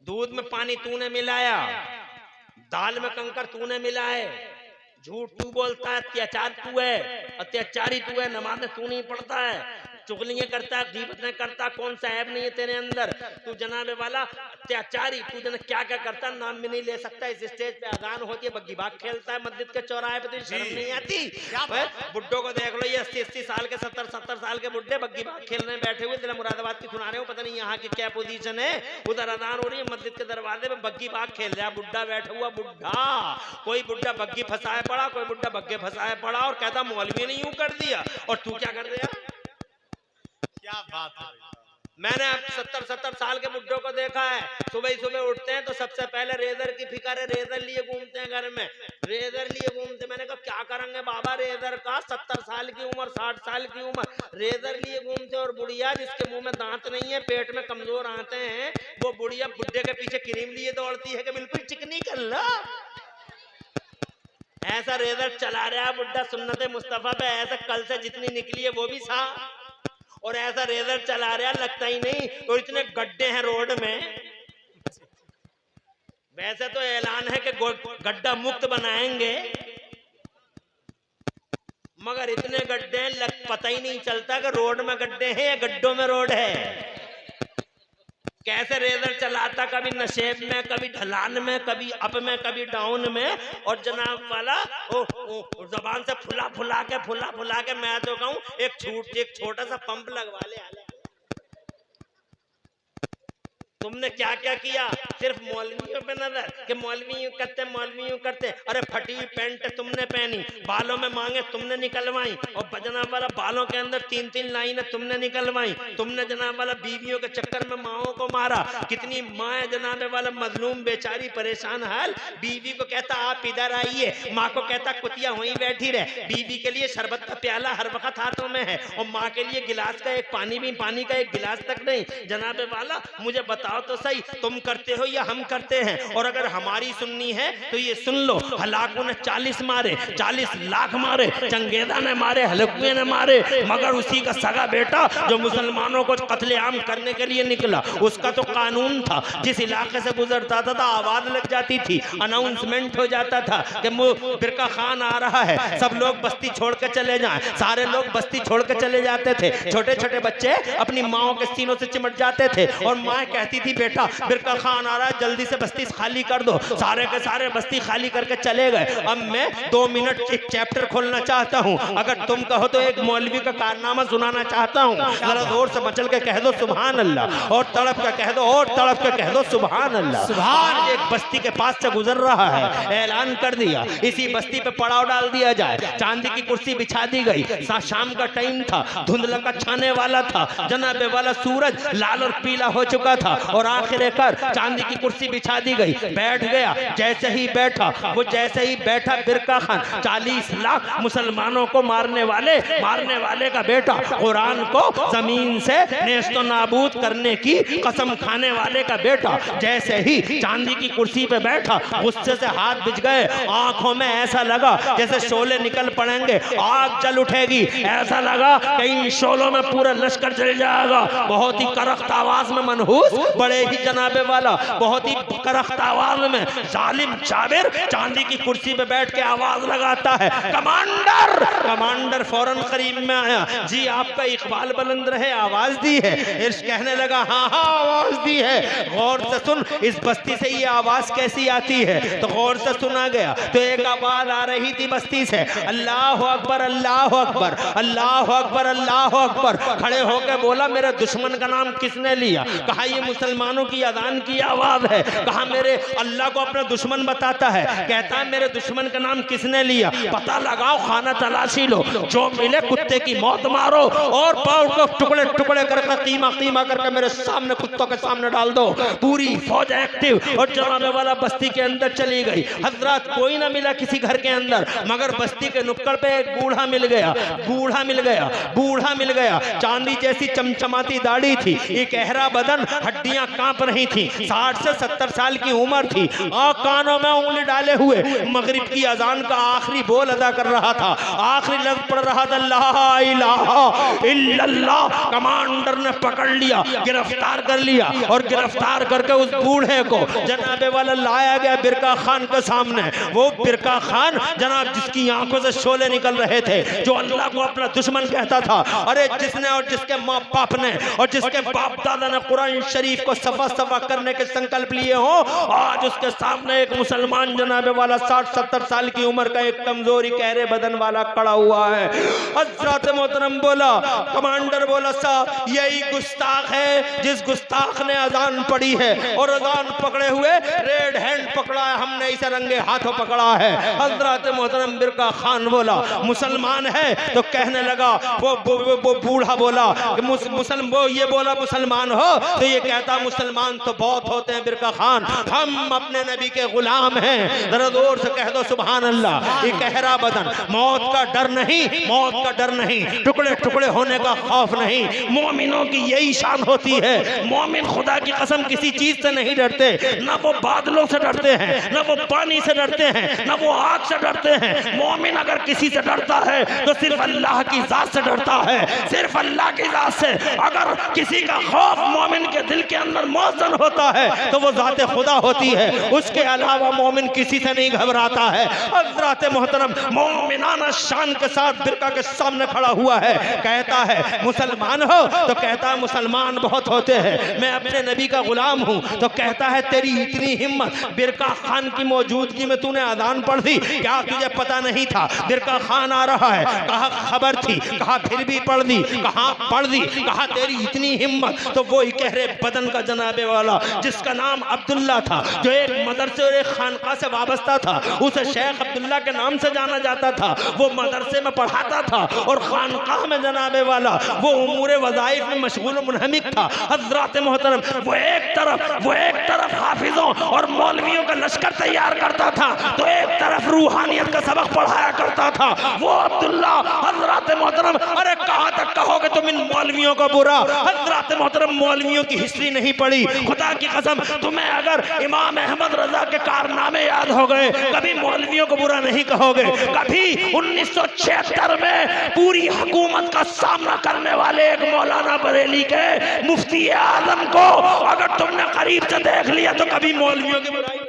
दूध में पानी तूने मिलाया, दाल में कंकर तूने मिलाए, झूठ तू बोलता है, अत्याचार तू है, अत्याचारी तू है, नमाज़ें तू नहीं पढ़ता है, चुगलियां करता है, गीबतें करता है, कौन सा ऐब नहीं है तेरे अंदर, तू जनाबे वाला अत्याचारी, तू जन क्या क्या करता है, नाम भी नहीं ले सकता। इस स्टेज पे अजान होती है, बग्गी बाग खेलता है मस्जिद के चौराहे पे, तो शर्म नहीं आती? बुड्ढों को देख लो, ये 80-80 साल के 70-70 साल के बुड्ढे बग्गी बाग खेलने बैठे हुए, जिला मुरादाबाद की सुना रहे हो, पता नहीं यहाँ की क्या पोजीशन है, उधर अजान हो रही है, मस्जिद के दरवाजे पे बग्गी बाग खेल रहा है बुड्ढा बैठा हुआ। बुड्ढा, कोई बुड्ढा बग्गी फंसाए पड़ा, कोई बुड्ढा बग्गे फंसाए पड़ा, और कहता मौलवी ने यूं कर दिया, और तू क्या कर दिया?
क्या बात है।
मैंने 70-70 साल के बुड्ढों को देखा है, सुबह ही सुबह उठते हैं तो सबसे पहले रेजर की फिक्र है, रेजर लिए घूमते हैं घर में, रेजर लिए घूमते। मैंने कहा क्या करेंगे बाबा रेजर का, 70 साल की उम्र, 60 साल की उम्र, रेजर लिए घूमते। और बुढ़िया जिसके मुंह में दांत नहीं है, पेट में कमजोर आते हैं, वो बुढ़िया बुड्ढे के पीछे क्रीम लिए दौड़ती है कि बिल्कुल चिकनी कर लो। ऐसा रेजर चला रहा बुड्ढा सुन्नत मुस्तफा पे, ऐसा कल से जितनी निकली है वो भी सा, और ऐसा रेजर चला रहा लगता ही नहीं। और इतने गड्ढे हैं रोड में, वैसे तो ऐलान है कि गड्ढा मुक्त बनाएंगे, मगर इतने गड्ढे हैं पता ही नहीं चलता कि रोड में गड्ढे हैं या गड्ढों में रोड है। कैसे रेजर चलाता, कभी नशेब में, कभी ढलान में, कभी अप में, कभी डाउन में, और जनाब वाला जबान से फुला फुला के मैं तो कहूं एक छोटा सा पंप लगवा ले। तुमने क्या क्या किया, सिर्फ मौलवियों पे नजर कि मौलवी यूं करते, मौलवी यूं करते। अरे फटी हुई पैंट तुमने पहनी, बालों में मांगे तुमने निकलवाई, और जनाब वाला बालों के अंदर 3-3 लाइनें तुमने निकलवाई। तुमने जनाब वाला बीवियों के चक्कर में माओं को मारा। कितनी माँ जनाब वाला मजलूम बेचारी परेशान हाल, बीवी को कहता आप इधर आइए, माँ को कहता कुतिया वहीं बैठी रहे। बीवी के लिए शरबत का प्याला हर वक्त हाथों में है, और माँ के लिए गिलास का एक पानी का एक गिलास तक नहीं। जनाब वाला मुझे बताओ तो सही, तुम करते हो या हम करते हैं? और अगर हमारी सुननी है तो ये सुन लो, हलाकों ने 40 मारे, 40 लाख मारे, चंगेजा ने मारे, हलकुए ने मारे, मगर उसी का सगा बेटा जो मुसलमानों को कत्लेआम करने के लिए निकला, उसका तो कानून था, जिस इलाके से गुजरता था आवाज लग जाती थी, अनाउंसमेंट हो जाता था कि बिरका खान आ रहा है, सब लोग बस्ती छोड़ के चले जाएं। सारे लोग बस्ती छोड़ के चले जाते थे, छोटे छोटे बच्चे अपनी माओ के सीनों से चिमट जाते थे, और माँ कहती थी बेटा बिरका खान आ रहा है, जल्दी से बस्ती खाली कर दो। सारे के सारे बस्ती खाली करके चले गए। अब मैं 2 मिनट एक चैप्टर खोलना चाहता हूँ, अगर तुम कहो तो एक मौलवी का कारनामा सुनाना चाहता हूँ। जरा जोर से मचल के कह दो सुभान अल्लाह, और तड़प के कह दो, और तड़प के कह दो सुभान अल्लाह। सुभान। एक बस्ती के पास से गुजर रहा है, ऐलान कर दिया इसी बस्ती पे पड़ाव डाल दिया जाए। चांदी की कुर्सी बिछा दी गई, शाम का टाइम था, धुंधला का छाने वाला था, जनाबे वाला सूरज लाल और पीला हो चुका था, और आखिर कर चांदी की कुर्सी बिछा दी गई। बैठ गया, जैसे ही बैठा बिरका खान 40 लाख मुसलमानों को मारने वाले का बेटा, कुरान को जमीन से नेस्तो नाबूद करने की कसम खाने वाले का बेटा, जैसे ही चांदी की कुर्सी पे बैठा, गुस्से से हाथ बिछ गए, आंखों में ऐसा लगा जैसे शोले निकल पड़ेंगे, आग जल उठेगी, ऐसा लगा कि इन शोलों में पूरा लश्कर जल जाएगा। बहुत ही करख्त आवाज में मनहूस, बड़े ही जनाबे वाला बहुत ही करख्त आवाज में जालिम जाबिर चांदी की कुर्सी पे बैठ के आवाज लगाता है, कमांडर। कमांडर फौरन करीब में आया, जी आपका इकबाल बुलंद रहे, आवाज दी है। इर्श कहने लगा हाँ आवाज दी है, गौर से सुन इस बस्ती से ये आवाज कैसी आती है। तो गौर से सुना गया तो एक आवाज आ रही थी बस्ती से, अल्लाह अकबर अल्लाह अकबर अल्लाह अकबर अल्लाह अकबर। खड़े होकर बोला मेरे दुश्मन का नाम किसने लिया? कहा ये मुसलमानों की अजान की आवाज है। कहा मेरे अल्लाह को अपना दुश्मन बताता है, कहता है मेरे दुश्मन का नाम किसने लिया? पता लगाओ, खाना तलाशी लो, जो मिले कुत्ते की मौत मारो, और पाँव को टुकड़े टुकड़े करके कीमा करके मेरे सामने कुत्तों के सामने डाल दो। पूरी फौज एक्टिव, और जनाबे वाला बस्ती के अंदर चली गई। हजरत कोई ना मिला किसी घर के अंदर, मगर बस्ती के नुक्कड़ पे एक बूढ़ा मिल गया, चांदी जैसी चमचमाती दाढ़ी थी, एक गहरा बदन, हड्डियां हड्डियां कांप रही थी। 60 से 70 साल की उम्र थी। कानों में उंगली डाले हुए मगरिब की अजान का आखिरी बोल अदा कर रहा था, आखिरी लफ्ज पढ़ रहा था, ला इलाहा इल्लल्लाह। कमांडर ने पकड़ लिया, गिरफ्तार कर लिया और गिरफ्तार करके उस बूढ़े को जनाबे वाला लाया गया बिरका खान के सामने। वो बिरका खान जनाब जिसकी आंखों से शोले निकल रहे थे, जो अल्लाह को अपना दुश्मन कहता था। अरे जिसने और जिसके माँ बाप ने और जिसके बाप दादा ने कुरान शरीफ को सफा सफा करने के संकल्प लिए हो, आज उसके सामने एक मुसलमान जनाबे वाला 60-70 साल की उम्र का एक कमजोरी गहरे बदन वाला खड़ा हुआ है। हज़रत मोहतरम बोला, कमांडर बोला, साहब यही गुस्ताख है जिस गुस्ताख ने अजान पढ़ी है और अजान पकड़े हुए रेड हैंड पकड़ा है, हमने इसे रंगे हाथों पकड़ा है। हज़रत मोहतरम बिरका खान बोला, मुसलमान है तो कहने लगा, वो बूढ़ा बोला वो ये बोला मुसलमान हो तो ये कहता मुसलमान तो बहुत होते हैं बिरका खान, हम अपने नबी के गुलाम हैं। जरा जोर से कह दो सुभान अल्लाह। ये गहरा बदन, मौत का डर नहीं, मौत का डर नहीं, टुकड़े टुकड़े होने का खौफ नहीं। मोमिनों की यही शान होती है। मोमिन खुदा की कसम किसी चीज से नहीं डरते, ना वो बादलों से डरते हैं, ना वो पानी से डरते हैं, ना वो आग से डरते हैं। मोमिन अगर किसी से डरता है तो सिर्फ अल्लाह की जात से डरता है, सिर्फ अल्लाह की जात से। अगर किसी का खौफ मोमिन के दिल के अंदर मौजूद होता है तो वो जाते खुदा होती है, उसके अलावा मोमिन किसी से नहीं घबराता है। हज़रत मोहतरम मोमिनाना शान के साथ बिरका के सामने खड़ा हुआ है, कहता है मुसलमान हो तो कहता है मुसलमान बहुत होते हैं, मैं अपने नबी का गुलाम हूँ तो कहता है तेरी इतनी हिम्मत, बिरका खान की मौजूदगी में तूने अजान पढ़ दी, क्या तुझे पता नहीं था बिरका खान आ रहा है? कहा खबर थी, कहा फिर भी पढ़ दी, कहा पढ़ दी, कहा तेरी इतनी हिम्मत। तो वो गहरे बदन का जनाबे वाला जिसका नाम अब्दुल्ला था, जो एक मदरसे और एक खानका से वाबस्ता था, उसे शेख अब्दुल्ला के नाम से जाना जाता था। वो मदरसे में पढ़ाता था और खानका में जनाबे वाला वो उमूरे वज़ाइफ में मशगूल मुनहमिक था। हज़रत मोहतरम वो एक तरफ हाफिजों और मौलवियों का लश्कर तैयार करता था तो एक तरफ रूहानियत का सबक पढ़ाया करता था वो अब्दुल्ला। हज़रत मोहतरम, अरे कहाँ तक कहोगे तुम इन मौलवियों का बुरा? हज़रत मोहतरम मौलवियों की हिस्ट्री नहीं पढ़ी, खुदा की कसम तुम्हें अगर इमाम अहमद रजा के कारनामे याद हो गए कभी मौलवियों को बुरा नहीं कहोगे। कभी 1976 में पूरी हुकूमत का सामना करने वाले एक मौलाना बरेली के मुफ्ती आजम को अगर तुमने करीब से देख लिया तो कभी मौलवियों की बुराई।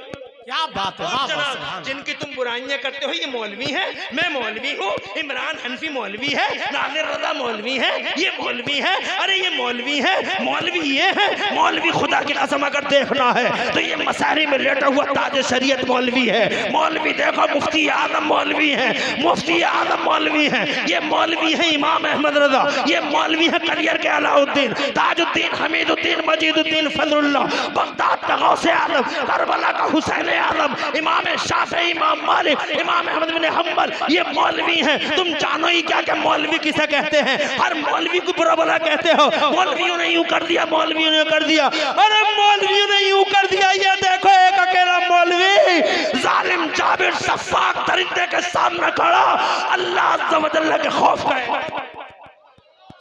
क्या बात है,
जिनकी तुम बुराइयां करते हो ये मौलवी है, मैं मौलवी हूँ, इमरान हनफी मौलवी है, नाज़िर रज़ा मौलवी है, ये मौलवी है, अरे ये मौलवी है, मौलवी ये है। मौलवी खुदा की कसम अगर देखना है तो ये मसारी में लेटा हुआ ताज शरीयत मौलवी है। मौलवी देखो मुफ्ती आजम मौलवी है, मुफ्ती आजम मौलवी है, ये मौलवी है इमाम अहमद रजा, ये मौलवी है कलियर के अलाउद्दीन, ताजुद्दीन, हमीदुद्दीन, मजीदुद्दीन, फजलुल्लाह, बगदाद का गौसे आलम, करबला का हुसैन आलम, इमाम शाफी, इमाम मालिक, इमाम अहमद बिन हंबल, ये मौलवी हैं। तुम जानो ही क्या मौलवी किसे कहते हैं? हर मौलवी को बुरा भला कहते हो, मौलवियों ने यूं कर दिया, मौलवियों ने कर दिया, अरे मौलवियों ने यूं कर दिया। ये देखो एक अकेला मौलवी जालिम जाबिर सफाक दरिंदे के सामने खड़ा अल्लाह अज़्ज़ा व जल्ल के खौफ का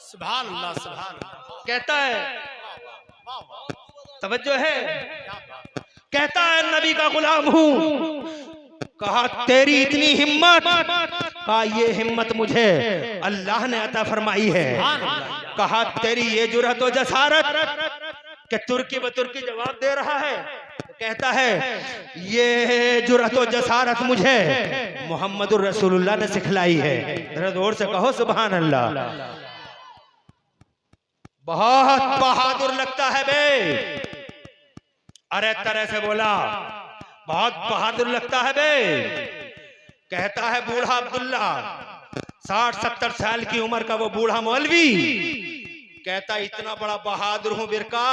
सुभान अल्लाह, सुभान अल्लाह।
कहता है, तवज्जो है, कहता है नबी का गुलाम हूं। कहा तेरी इतनी हिम्मत, कहा ये हिम्मत मुझे अल्लाह ने अता फरमाई है। कहा तेरी ये जुरत और जसारत कि तुर्की ब तुर्की जवाब दे रहा है। कहता है ये जुरत और जसारत मुझे मोहम्मदुर रसूलुल्लाह ने सिखलाई है। जरा जोर से कहो सुभान अल्लाह। बहुत बहादुर लगता है बे, अरे तरह से बोला, बहुत बहादुर लगता है बे। कहता है बूढ़ा अब्दुल्ला, 60-70 साल की उम्र का वो बूढ़ा मौलवी, कहता इतना बड़ा बहादुर हूं बिरका,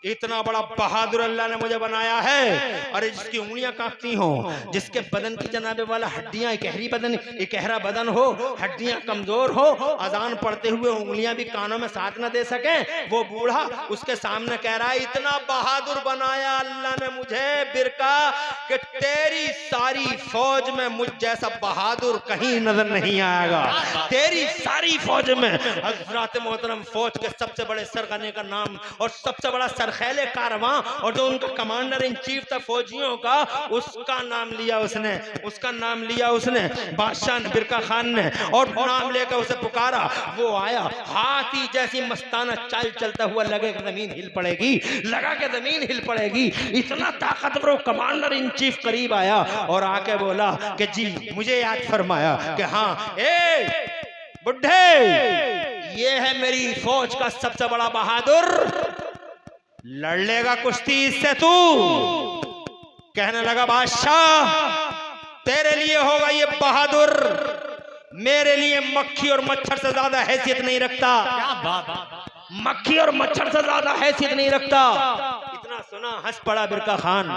इतना बड़ा बहादुर अल्लाह ने मुझे बनाया है। अरे जिसकी उंगलियां कांपती हो, जिसके बदन की जनाबे वाला हड्डियां गहरा बदन हो, हड्डियां कमजोर हो, अजान पढ़ते हुए उंगलियां भी कानों में साथ न दे सके, वो बूढ़ा उसके सामने कह रहा है इतना बहादुर बनाया अल्लाह ने मुझे बिरका कि तेरी सारी फौज में मुझ जैसा बहादुर कहीं नजर नहीं आएगा। तेरी सारी फौज में हज़रत मोहतरम फौज के सबसे बड़े सरगने का नाम और सबसे बड़ा सरखैले कारवां और जो उनका कमांडर इन चीफ था फौजियों का, उसका नाम लिया उसने बादशाह बिरका खान ने, और नाम लेकर उसे पुकारा। वो आया, हाथी जैसी मस्ताना चाल चलता हुआ, लगे कि जमीन हिल पड़ेगी, लगा कि जमीन हिल पड़ेगी। इतना ताकतवर कमांडर इन चीफ करीब आया और आके बोला कि जी मुझे याद फरमाया कि हाँ, ए बुढ़े, ये है मेरी फौज का सबसे बड़ा बहादुर, लड़ लेगा कुश्ती इससे तू? कहने लगा बादशाह, तेरे लिए होगा ये बहादुर, मेरे लिए मक्खी और मच्छर से ज्यादा हैसियत नहीं रखता।
क्या बात,
मक्खी और मच्छर से ज्यादा हैसियत नहीं रखता। इतना सुना, हंस पड़ा बिरका खान,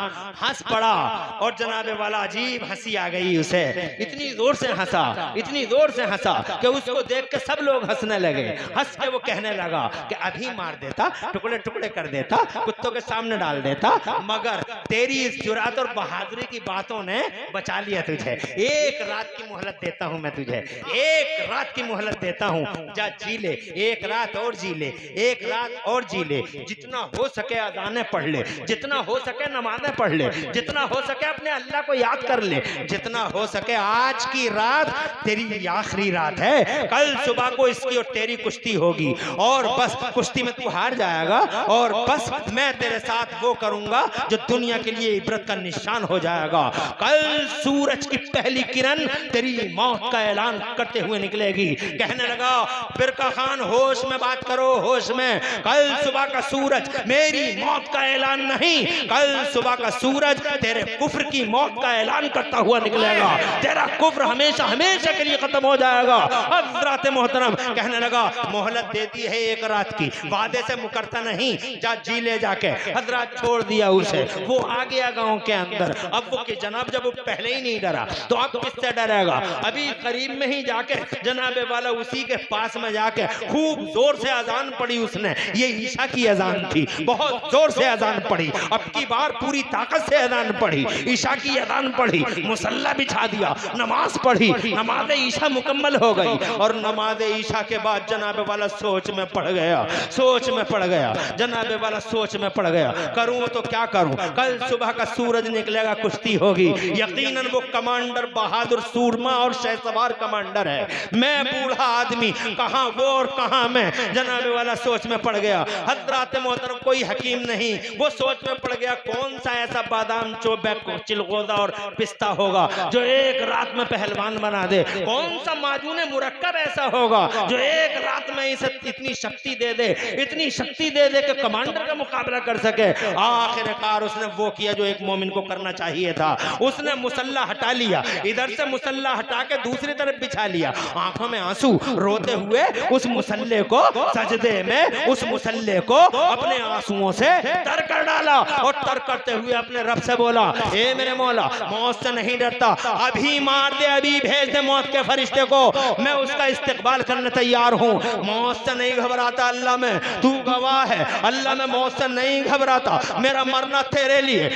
हंस पड़ा, और जनाबे वाला अजीब हंसी आ गई उसे। इतनी जोर से हंसा कि उसको देख के सब लोग हंसने लगे। हंस के वो कहने लगा कि अभी मार देता, टुकड़े टुकड़े कर देता, कुत्तों के सामने डाल देता, मगर तेरी इस जुरात और बहादुरी की बातों ने बचा लिया तुझे। एक रात की मोहलत देता हूं मैं तुझे, एक रात की मोहलत देता हूं, जा जी ले, एक रात और जी ले, एक रात और जी ले। जितना हो सके अज़ानें पढ़ ले, जितना हो सके नमाज़ें पढ़ ले, जितना हो सके अपने अल्लाह को याद कर ले, जितना हो सके। आज की रात तेरी आखिरी रात है, कल सुबह को इसकी और तेरी कुश्ती होगी, और बस कुश्ती में तू हार जाएगा, और बस मैं तेरे साथ वो करूंगा जो दुनिया के लिए इबरत का निशान हो जाएगा। कल सूरज की पहली किरण तेरी मौत का ऐलान करते हुए निकलेगी। कहने लगा बिरका खान, होश में बात करो, होश में। कल सुबह का सूरज मेरी मौत का ऐलान नहीं, कल सुबह का सूरज तेरे कुफ्र की मौत का ऐलान करता हुआ निकलेगा। तेरा कुफ्र हमेशा हमेशा के लिए खत्म हो जाएगा। हज़रत मोहतरम कहने लगा, मोहलत देती है एक रात की, वादे से मुकरता नहीं, जा जी ले जाके। हजरत छोड़ दिया उसे, वो आ गया गांव के अंदर। अब वो कि जनाब जब वो पहले ही नहीं डरा तो अब किससे डरेगा? अभी करीब में ही जाके जनाबे वाला उसी के पास में जाके खूब जोर से अजान पड़ी उसने। ये ईशा की अजान थी, बहुत जोर से अजान पड़ी। अब की बार पूरी ताकत से अजान पड़ी, ईशा की अजान पड़ी, मुसल्ला बिछा दिया, नमाज पढ़ी, नमाज ईशा मुकम्मल हो गई। और नमाज ईशा के बाद जनाबे वाला सोच में पड़ गया, सोच में पड़ गया, जनाबे वाला सोच में पड़ गया, करूं तो क्या करूं? कल सुबह का सूरज निकलेगा, कुश्ती होगी। यकीनन वो कमांडर बहादुर, सूरमा और शहसवार कमांडर है, मैं बूढ़ा आदमी, कहां वो और कहां मैं। जनाबे वाला सोच में पड़ गया। हज़रत मोहतरम कोई हकीम नहीं, वो सोच में पड़ गया, कौन सा ऐसा बादाम चोबैक चिलगोजा और पिस्ता होगा जो एक रात में पहलवान बना दे? कौन सा माजून मुरक्कब ऐसा होगा जो एक रात में इसे इतनी शक्ति दे दे, इतनी शक्ति दे दे कि कमांडर का मुकाबला कर सके? आखिरकार उसने वो किया जो एक मोमिन को करना चाहिए था। उसने मुसल्ला हटा लिया, इधर से मुसल्ला हटा के दूसरी तरफ बिछा लिया, आंखों में आंसू, रोते हुए उस मुसल्ले को सजदे में, उस मुसल्ले को अपने आंसुओं से तर कर डाला, और तर करते हुए अपने रब से बोला, ए मेरे मौला, मौत से नहीं डरता, अभी मार दे, अभी भेज दे मौत के फरिश्ते को, मैं उसका इस्तेकबाल करने तैयार हूँ। मौत से नहीं घबराता अल्लाह, में तू गवाह है, अल्लाह में मौत से नहीं घबराता। मेरा मरना तेरे लिए,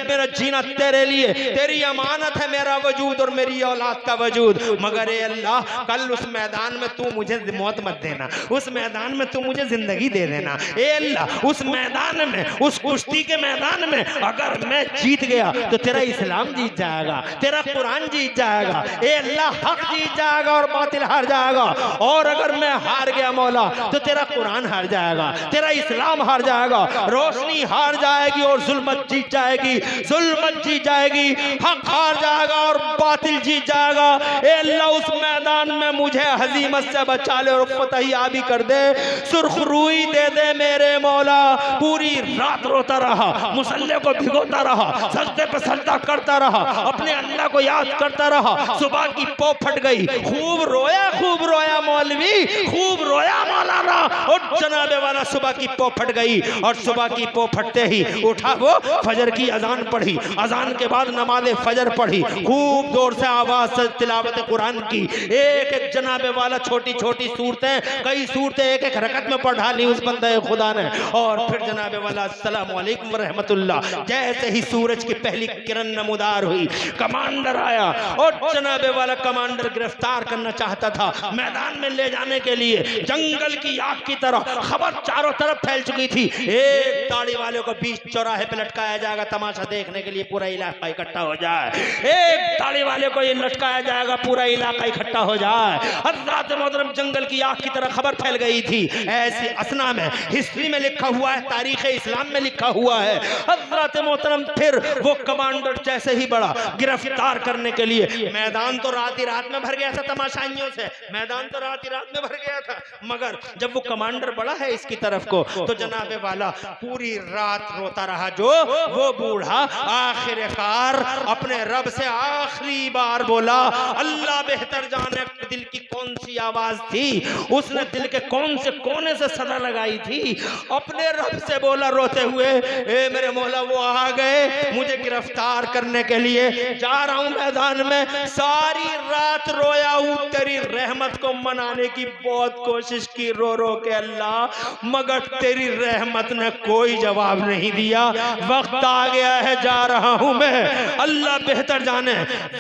मेरा जीना तेरे लिए, तेरी अमानत है मेरा वजूद और मेरी औलाद का वजूद। मगर ए अल्लाह, कल उस मैदान में तू मुझे मौत मत देना, उस मैदान में तू मुझे जिंदगी दे देना। ए अल्लाह, उस मैदान में, उस कुश्ती के मैदान में अगर मैं जीत गया तो तेरा इस्लाम जीत जाएगा, तेरा कुरान जीत जाएगा। ए अल्लाह, हक जीत जाएगा और बातिल हार जाएगा। और अगर मैं हार गया मौला तो तेरा कुरान हार जाएगा, तेरा इस्लाम हार जाएगा, रोशनी हार जाएगी और जुल्मत जीत जाएगी, जुल्मत जीत जाएगी, हक हार जाएगा और बातिल जीत जाएगा। ए अल्लाह, उस मैदान में मुझे हजीमत से बचा ले और फतहियाबी कर दे, सुर्खरुई दे दे मेरे मौला। पूरी रात रोता रहा, मुसल्ले को भिगोता रहा, सजदे पे सजदा करता रहा, अपने अल्लाह को याद करता रहा। सुबह की पौ फट गई, खूब रोया मौलवी, खूब रोया मौलाना, और जनाबे वाला सुबह की पौ फट गई। और सुबह की पौ फटते ही उठा, वो फजर की अजान पढ़ी, अजान के बाद नमाज फजर पढ़ी, खूब जोर से आवाज से तिलावत कुरान की। एक एक जनाबे वाला छोटी छोटी सूरतें, कई सूरतें एक एक रकत में पढ़ा ली उस बंदे खुदा ने। और फिर जनाबे वाला अस्सलामु अस्सलामुअलैकुम व रहमतुल्लाह। जैसे ही सूरज की पहली किरण नमूदार हुई, कमांडर आया और जनाबे वाला कमांडर गिरफ्तार करना चाहता था, मैदान में ले जाने के लिए। जंगल की आग की तरह खबर चारों तरफ फैल चुकी थी। एक दाढ़ी वाले को बीच चौराहे पे लटकाया जाएगा, तमाशा देखने के लिए पूरा इलाका इकट्ठा हो जाए। एक दाढ़ी वाले को ये लटकाया जाएगा, पूरा इलाका इकट्ठा हो जाए। हज़रत मोहतरम जंगल की आग की तरह खबर फैल गई थी। ऐसी असना में हिस्ट्री में लिखा हुआ है, तारीख इस्लाम में लिखा हुआ है। हज़रत मोहतरम फिर वो कमांडर जैसे ही बड़ा गिरफ्तार करने के लिए, मैदान तो रात ही रात में भर गया था तमाशाइयों से, मैदान तो रात ही रात में भर गया था, मगर जब वो कमांडर बड़ा है इसकी तरफ को, तो जनाबे वाला पूरी रात रोता रहा। जो वो बूढ़ा आखिरकार अपने रब से आखिरी बार बोला, अल्लाह बेहतर जाने दिल की कौन सी आवाज थी, उसने दिल के कौन से कोने से सदा लगाई थी। अपने रब से बोला रोते हुए, ए मेरे मौला वो आ गए मुझे गिरफ्तार करने के लिए, जा रहा हूं मैदान में, सारी रात रोया हूं, तेरी रहमत को मनाने की बहुत कोशिश की रो रो के अल्लाह, मगर तेरी रहमत ने कोई जवाब नहीं दिया। वक्त आ गया है, जा रहा हूं मैं, अल्लाह बेहतर जाने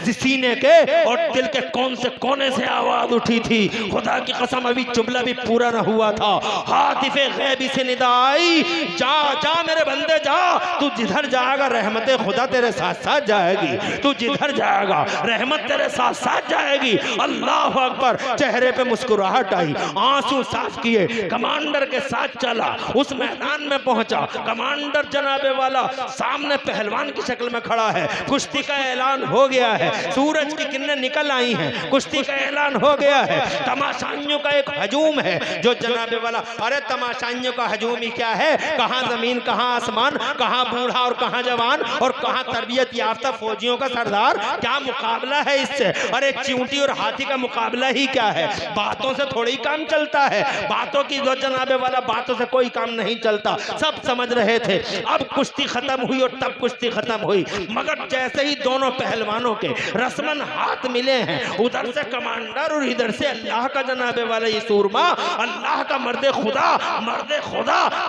सीने के और दिल के कौन से कोने से आवाज उठी थी। खुदा की कसम अभी जुमला भी पूरा न हुआ था, हातिफे गैबी से निदा आई, जा जा मेरे बंदे जा, तू जिधर जाएगा रहमत खुदा तेरे साथ साथ जाएगी, तू जिधर जाएगा रहमत तेरे साथ साथ जाएगी। अल्लाह अकबर। चेहरे पे मुस्कुराहट आई, आंसू साफ किए, कमांडर के साथ चला, उस मैदान में पहुंचा। कमांडर जनाबे वाला सामने पहलवान की शक्ल में खड़ा है, कुश्ती का ऐलान हो गया है, सूरज की किरणें निकल आई हैं, कुश्ती का ऐलान हो गया है। तमाशाइयों का एक हजूम है जो जनाबे वाला, अरे तमाशाइयों का हजूम ही क्या है, कहां जमीन कहां आसमान, कहां बूढ़ा और कहां जवान और कहां तरबियत याफ्ता फौजियों का सरदार, क्या मुकाबला है इससे। अरे चींटी और हाथी का मुकाबला ही क्या है, बातों से थोड़ी काम चलता है, बातों की जो जनाबे वाला बातों से कोई काम नहीं चलता, सब समझ रहे थे। अब कुश्ती खत्म हुई और तब कुश्ती खत्म हुई, मगर जैसे ही दोनों पहलवानों के रस्मन हाथ मिले हैं, उधर से कमांडर और इधर से अल्लाह का जनाबे वाला ये सूरमा, अल्लाह का मर्द खुदा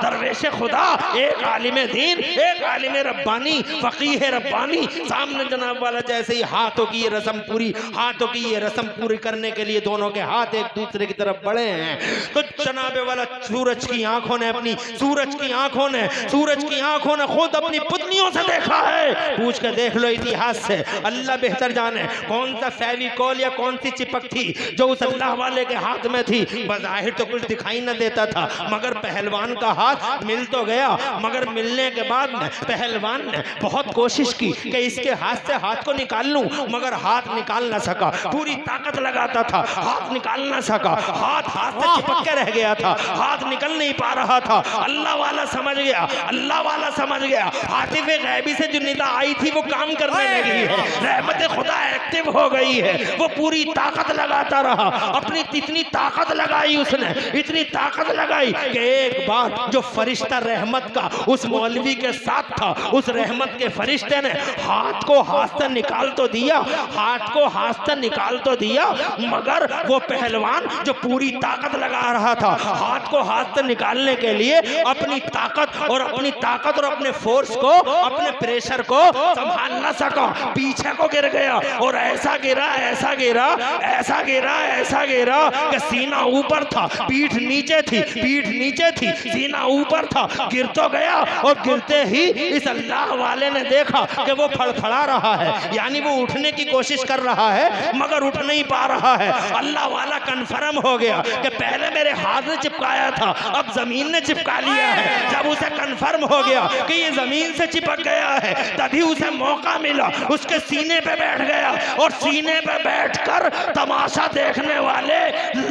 दरवेश खुदा, एक आलिम दीन, एक आलिम रब्बानी, फकीह रब्बानी, सामने जनाब वाला जैसे ही हाथों की ये रस्म पूरी करने के लिए दोनों के हाथ एक दूसरे की तरफ बढ़े हैं, तो जनाबे वाला सूरज की आंखों ने खुद अपनी पुतलियों से देखा है। पूछ के देख लो इतिहास से, अल्लाह बेहतर जाने कौन सा फेविकोल या कौन सी चिपक थी जो उस अल्लाह वाले के हाथ में थी। बज़ाहिर तो कुछ दिखाई न देता था, मगर पहलवान का हाथ मिल तो गया, मगर मिलने के बाद पहलवान ने बहुत कोशिश की कि इसके हाथ से हाथ को निकाल लूं, मगर हाथ निकाल न सका, पूरी ताकत लगाता था, हाथ निकाल न सका, हाथ से चिपक के रह गया था, हाथ निकल नहीं पा रहा था। अल्लाह वाला समझ गया, हातिफे गैबी से जो निदा आई थी वो काम करने लगी है, रहमत खुदा एक्टिव हो गई है, वो पूरी ताकत लगाता रहा, अपनी इतनी ताकत लगाई उसने, इतनी ताकत लगाई कि एक बार जो फरिश्ता रहमत का उस मौलवी के साथ था, उस रहमत के फरिश्ते ने हाथ को हाथ से निकाल तो दिया, मगर वो पहलवान जो पूरी ताकत लगा रहा था, हाथ को हाथ से निकालने के लिए अपनी ताकत और अपने फोर्स को, अपने प्रेशर को संभाल न सका, पीछे को गिर गया और ऐसा गिरा कि सीना ऊपर था, पीठ नीचे थी, सीना ऊपर था, गिर तो गया और गिरते ही इस अल्लाह वाले ने देखा कि वो फड़फड़ा रहा है, यानी वो उठने की कोशिश कर रहा है मगर उठ नहीं पा रहा है। अल्लाह वाला कंफर्म हो गया कि पहले मेरे हाथ ने चिपकाया था, अब जमीन ने चिपका लिया है। जब उसे कंफर्म हो गया कि ये जमीन से चिपक गया है, तभी उसे मौका मिला, उसके सीने पे बैठ गया और सीने पे बैठकर तमाशा देखने वाले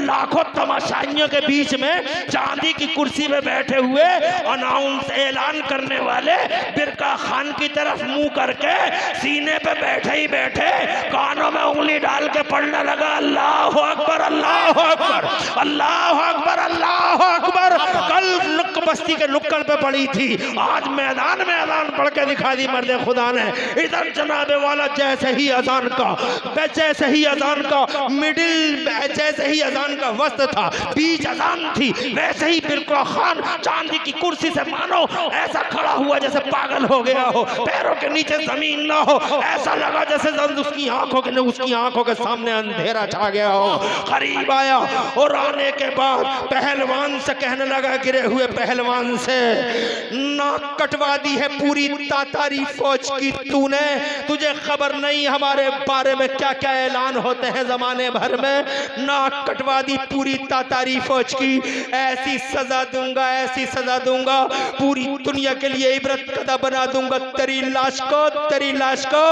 लाखों तमाशाइयों के बीच में चांदी की कुर्सी पे बैठे हुए अनाउंस ऐलान करने वाले बिरका खान की तरफ मुंह करके सीने पे बैठे ही बैठे कानों में उंगली डाल के पढ़ने लगा, अल्लाह अकबर, अल्लाह अकबर, अल्लाह अकबर, अल्लाह अकबर।
को बस्ती के नुक्कड़ पे पड़ी थी, आज मैदान में अजान पढ़ के दिखा दी मर्द खुदा ने। इधर जनाबे वाला जैसे ही अजान का मिडिल, जैसे ही अजान का वक्त था, बीच अजान थी, वैसे ही बिरका खान चांदी की कुर्सी से मानो ऐसा खड़ा हुआ जैसे पागल हो गया हो, पैरों के नीचे जमीन ना हो, ऐसा लगा जैसे उसकी आंखों के सामने अंधेरा छा गया हो। करीब आया और आने के बाद पहलवान से कहने लगा, गिरे हुए पहलवान से, नाक कटवा दी है पूरी तातारी फौज की तूने, तुझे खबर नहीं हमारे बारे में क्या क्या ऐलान होते हैं जमाने भर में। नाक कटवा दी पूरी तातारी फौज की, ऐसी सजा दूंगा पूरी दुनिया के लिए इबरत कदा बना दूंगा तेरी लाश को।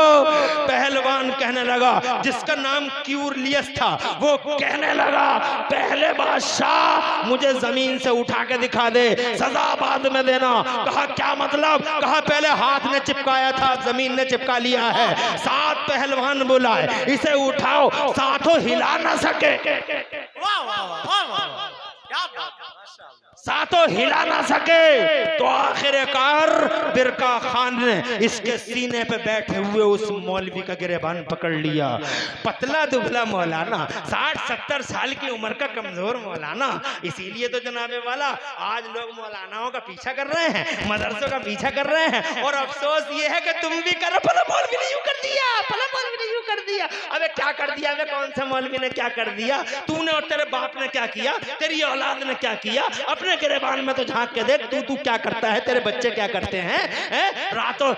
पहलवान कहने लगा, जिसका नाम क्यूरलियस था, वो कहने लगा, पहले बादशाह मुझे जमीन से उठा के दिखा दे, सजा बाद में देना। कहा क्या मतलब? कहा पहले हाथ ने चिपकाया था, जमीन ने चिपका लिया है। 7 पहलवान बुलाए, इसे उठाओ, साथों हिला ना सके,
वाह वाह वाह वाह, क्या बात है, माशाअल्लाह।
साथों हिला ना सके, तो आखिरकार बिरका खान ने इसके सीने पे बैठे हुए उस मौलवी का गिरेबान पकड़ लिया। पतला दुबला मौलाना, 60-70 साल की उम्र का कमजोर मौलाना। इसीलिए तो जनाबे वाला आज लोग मौलानाओं का पीछा कर रहे हैं, मदरसों का पीछा कर रहे हैं, और अफसोस ये है कि तुम भी करो, फला मौलवी ने यूं कर दिया, फला मौलवी ने यूं कर दिया। अबे क्या कर दिया? अबे कौन से मौलवी ने क्या कर दिया? तूने और तेरे बाप ने क्या किया? तेरी औलाद ने क्या किया? अपने गिरेबान में तो झांक के देख, तू क्या करता है, तेरे बच्चे क्या करते हैं? रातों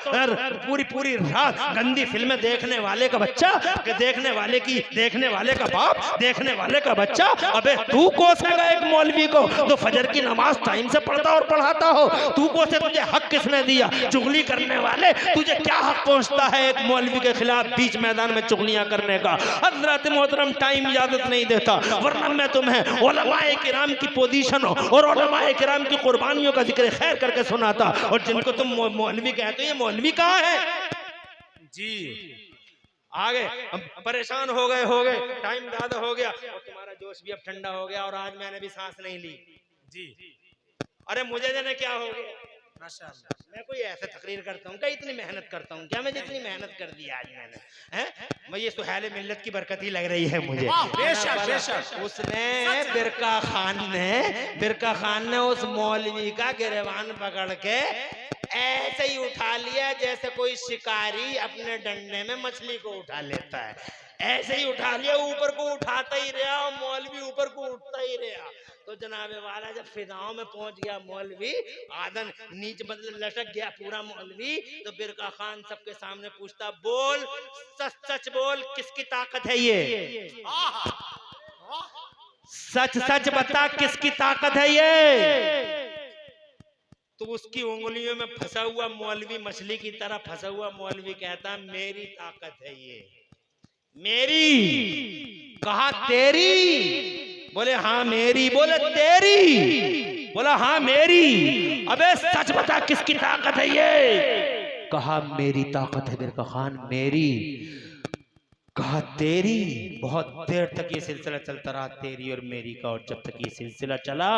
पूरी रात गंदी फिल्में देखने वाले का बच्चा, देखने वाले का बाप, देखने वाले का बच्चा। अबे तू कोसेगा एक मौलवी को तो फजर की नमाज टाइम से पढ़ता और पढ़ाता हो, तू कोसे, तुझे हक किसने दिया? चुगली करने वाले, तुझे क्या हक पहुंचता है एक मौलवी के खिलाफ बीच मैदान में चुगलियां करने का? हजरत मोहतरम टाइम इजाजत नहीं देता, वरना मैं तुम्हें उलमाए किराम की पोजीशन और उलमाए किराम की कुर्बानियों का जिक्र खैर करके सुनाता। और जिनको तुम मौलवी कहते हो, ये मौलवी कहाँ है?
जी
आगे हम परेशान हो गए, टाइम ज्यादा हो गया और तुम्हारा जोश भी अब ठंडा हो गया, और आज मैंने भी सांस नहीं ली।
जी
अरे मुझे जाने क्या हो गया,
माशाअल्लाह।
मैं कोई ऐसे तकरीर करता हूँ क्या? इतनी मेहनत करता हूँ क्या? मैं जितनी मेहनत कर दी आज मैंने, हैं? मैं ये सुहेल मिल्लत की बरकत ही लग रही है मुझे।
बेशक।
उसने बिरका खान ने उस मौलवी का गिरेबान पकड़ के ऐसे ही उठा लिया जैसे कोई शिकारी अपने डंडे में मछली को उठा लेता है। ऐसे ही उठा लिया, ऊपर को उठाता ही रहा और मौलवी ऊपर को उठता ही रहा। तो जनाबे वाला जब फिजाओं में पहुंच गया मौलवी, आदन नीचे मतलब लटक गया पूरा मौलवी, तो बिरका खान सबके सामने पूछता, बोल सच बोल, किसकी ताकत है ये? सच बता, किसकी ताकत है ये? तो उसकी उंगलियों में फंसा हुआ मौलवी, मछली की तरह फंसा हुआ मौलवी कहता, मेरी ताकत है ये, मेरी। कहा तेरी? बोले हाँ मेरी। बोले तेरी? बोला हाँ मेरी। अबे सच बता, किसकी ताकत है ये? कहा मेरी ताकत है बिरका खान, मेरी। कहा तेरी? बहुत देर तक ये सिलसिला चलता रहा, तेरी और मेरी का, और जब तक ये सिलसिला चला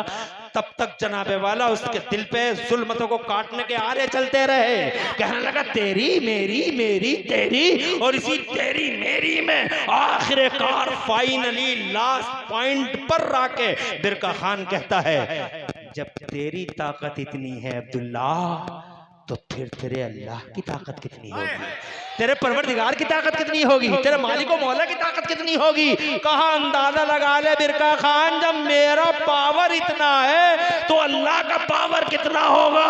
तब तक जनाबे वाला उसके दिल पे जुल्मतों को काटने के आरे चलते रहे। कहने लगा तेरी मेरी तेरी, और इसी तेरी मेरी में आखिरकार फाइनली लास्ट पॉइंट पर आके बिरका खान कहता है, जब तेरी ताकत इतनी है अब्दुल्ला, तो फिर तेरे अल्लाह की ताकत कितनी होगी? तेरे परवरदिगार की ताकत कितनी होगी? तेरे मालिक मौला की ताकत कितनी होगी? कहा अंदाजा लगा ले बिरका खान, जब मेरा पावर इतना है तो अल्लाह का पावर कितना होगा?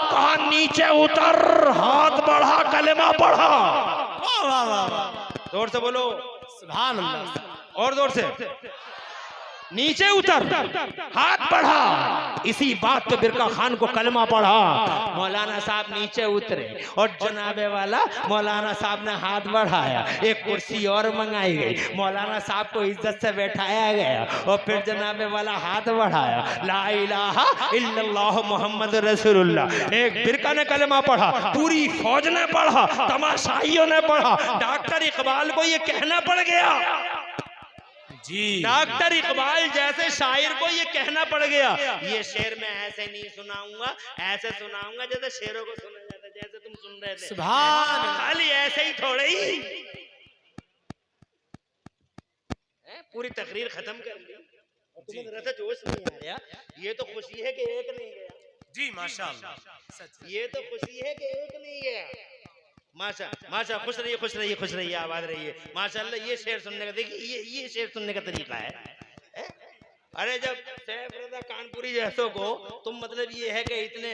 कहा नीचे उतर, हाथ बढ़ा, कलेमा पढ़ा। जोर से बोलो
सुभान अल्लाह।
और जोर से, नीचे उतर, हाथ बढ़ा। इसी बात पे बिरका खान को कलमा पढ़ा। मौलाना साहब नीचे उतरे और जनाबे वाला मौलाना साहब ने हाथ बढ़ाया, एक कुर्सी और मंगाई गई, मौलाना साहब को इज्जत से बैठाया गया और फिर जनाबे वाला हाथ बढ़ाया, ला इलाहा इल्लल्लाह मुहम्मद रसूलुल्लाह। एक बिरका ने कलमा पढ़ा, पूरी फौज ने पढ़ा, तमाशाइयों ने पढ़ा, डॉक्टर इकबाल को ये कहना पड़ गया।
जी
डॉक्टर इकबाल जैसे शायर को ये कहना पड़ गया, ये शेर मैं ऐसे नहीं सुनाऊंगा, ऐसे सुनाऊंगा जैसे शेरों को सुना जाता है, जैसे तुम सुन रहे थे।
सुभान
खाली ऐसे ही थोड़े ही पूरी तकरीर खत्म कर दी और तुम्हें जरा सा जोश नहीं आ रहा। ये तो खुशी है कि एक नहीं गया।
जी माशाल्लाह,
ये तो खुशी है कि एक नहीं गया। माशा माशा, खुश रहिए खुश रहिए खुश रहिए, आबाद रहिए माशाल्लाह। ये शेर सुनने का देखिए, ये शेर सुनने का तरीका है। अरे जब सैफ रजा कानपुरी जैसों को तुम मतलब ये है कि इतने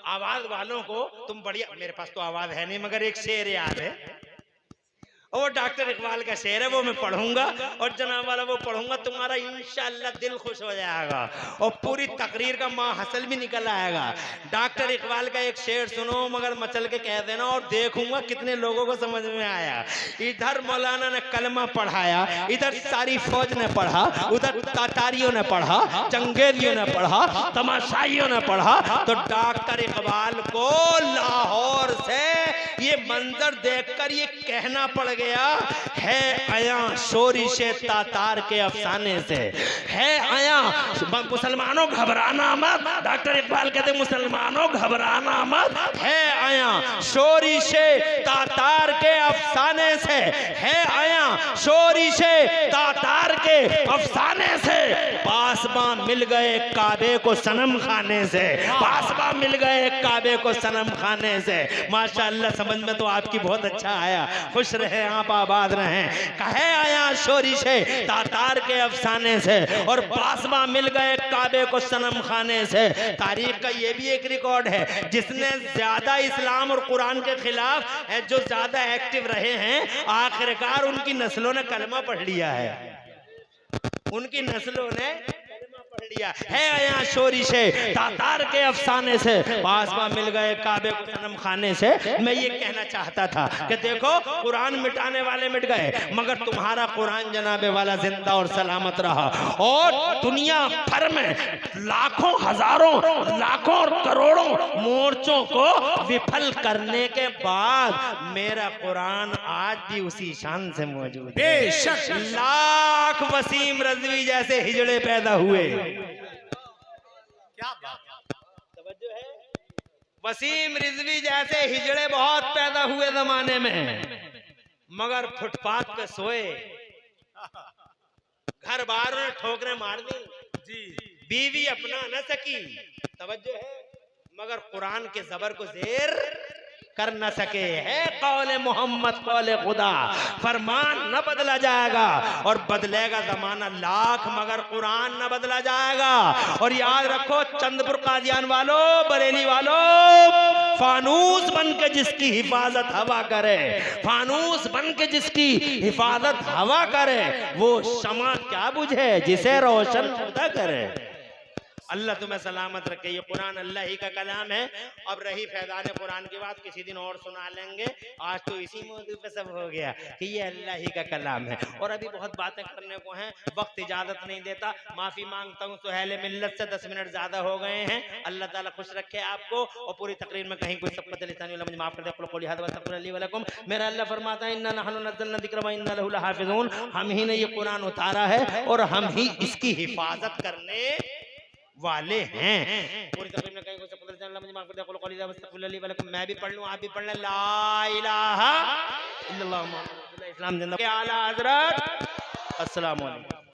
आवाज वालों को तुम बढ़िया, मेरे पास तो आवाज है नहीं मगर एक शेर याद है, और डॉक्टर इकबाल का शेर है, वो मैं पढ़ूंगा और जनाब वाला वो पढ़ूंगा, तुम्हारा इंशाअल्लाह दिल खुश हो जाएगा और पूरी तकरीर का माहसल भी निकल आएगा। डॉक्टर इकबाल का एक शेर सुनो मगर मचल के कह देना और देखूंगा कितने लोगों को समझ में आया। इधर मौलाना ने कलमा पढ़ाया, इधर सारी फौज ने पढ़ा, उधर तातारियों ने पढ़ा, चंगेजियों ने पढ़ा, तमाशाइयों ने पढ़ा, तो डॉक्टर इकबाल को लाहौर से ये मंजर देखकर ये कहना पड़ गया है आया शोरिशे तातार के अफसाने से, है आया मुसलमानों घबराना मत। डॉक्टर इकबाल कहते मुसलमानों घबराना मत, है आया शोरिशे तातार के अफसाने से, है आया शोरिशे तातार के अफसाने से। पासबा मिल गए काबे को सनम खाने से, पासबा मिल गए काबे को सनम खाने से। माशाअल्लाह समझ में तो आपकी बहुत अच्छा आया, खुश रहे आप आबाद रहे। कहे आया शोरिशे तातार के अफसाने से और पासबा मिल गए काबे को सनम खाने से। तारीख का ये भी एक रिकॉर्ड है, जिसने ज्यादा इस्लाम और कुरान के खिलाफ जो ज्यादा एक्टिव रहे हैं आखिरकार उनकी नस्लों ने कलमा पढ़ लिया है, उनकी नस्लों ने पढ़ लिया है। आया शोरिशे तातार के अफसाने से, पासबा मिल गए काबे को सनम खाने से। मैं ये कहना चाहता था कि देखो कुरान मिटाने वाले मिट गए मगर तुम्हारा कुरान जनाबे वाला जिंदा और सलामत रहा, और दुनिया भर में लाखों हजारों लाखों और करोड़ों मोर्चों को विफल करने के बाद मेरा कुरान आज भी उसी शान से मौजूद है।
बेशक
लाख वसीम रजवी जैसे हिजड़े पैदा हुए,
क्या बात,
तवज्जो है, वसीम रिजवी जैसे हिजड़े बहुत पैदा हुए जमाने में, मगर फुटपाथ पे सोए, घर बार ने ठोकरें मार दी,
जी
बीवी अपना न सकी, तवज्जो है, मगर कुरान के जबर को जेर कर न सके। है कौले मोहम्मद कौले खुदा, फरमान न बदला जाएगा और बदलेगा जमाना लाख मगर कुरान न बदला जाएगा। और याद रखो चंदपुर कादियान वालों, बरेली वालों, फानूस बन के जिसकी हिफाजत हवा करे, फानूस बन के जिसकी हिफाजत हवा करे, वो शमा क्या बुझे जिसे रोशन खुदा करे। अल्लाह तुम्हें सलामत रखे। ये कुरान अल्लाह ही का कलाम है। अब रही फैजान कुरान की बात किसी दिन और सुना लेंगे, आज तो इसी मौजूद पे सब हो गया कि ये अल्लाह ही का कलाम है। और अभी बहुत बातें करने को हैं, वक्त इजाजत नहीं देता, माफी मांगता हूँ सुहेल मिल्लत से 10 मिनट ज्यादा हो गए हैं। अल्लाह ताला खुश रखे आपको और पूरी तकरीर में कहीं कोई सबकत लिसानी वाला मुझे माफ कर दे। मेरा अल्लाह फरमाता है इन्ना नहनु नज़्ज़लना ज़िक्र व इन्ना लहु लहाफ़िज़ून, हम ही ने ये कुरान उतारा है और हम ही इसकी हिफाजत करने वाले हैं। पूरी तकरीर में कहीं कोई सबकत लिसानी वाला मुझे माफ कर दे। मैं भी पढ़ लूं, आप भी पढ़ लें। ला इलाहा इल्लल्लाह मुहम्मदुर रसूलुल्लाह, इस्लाम जिंदाबाद। आला हज़रत, अस्सलाम वालेकुम।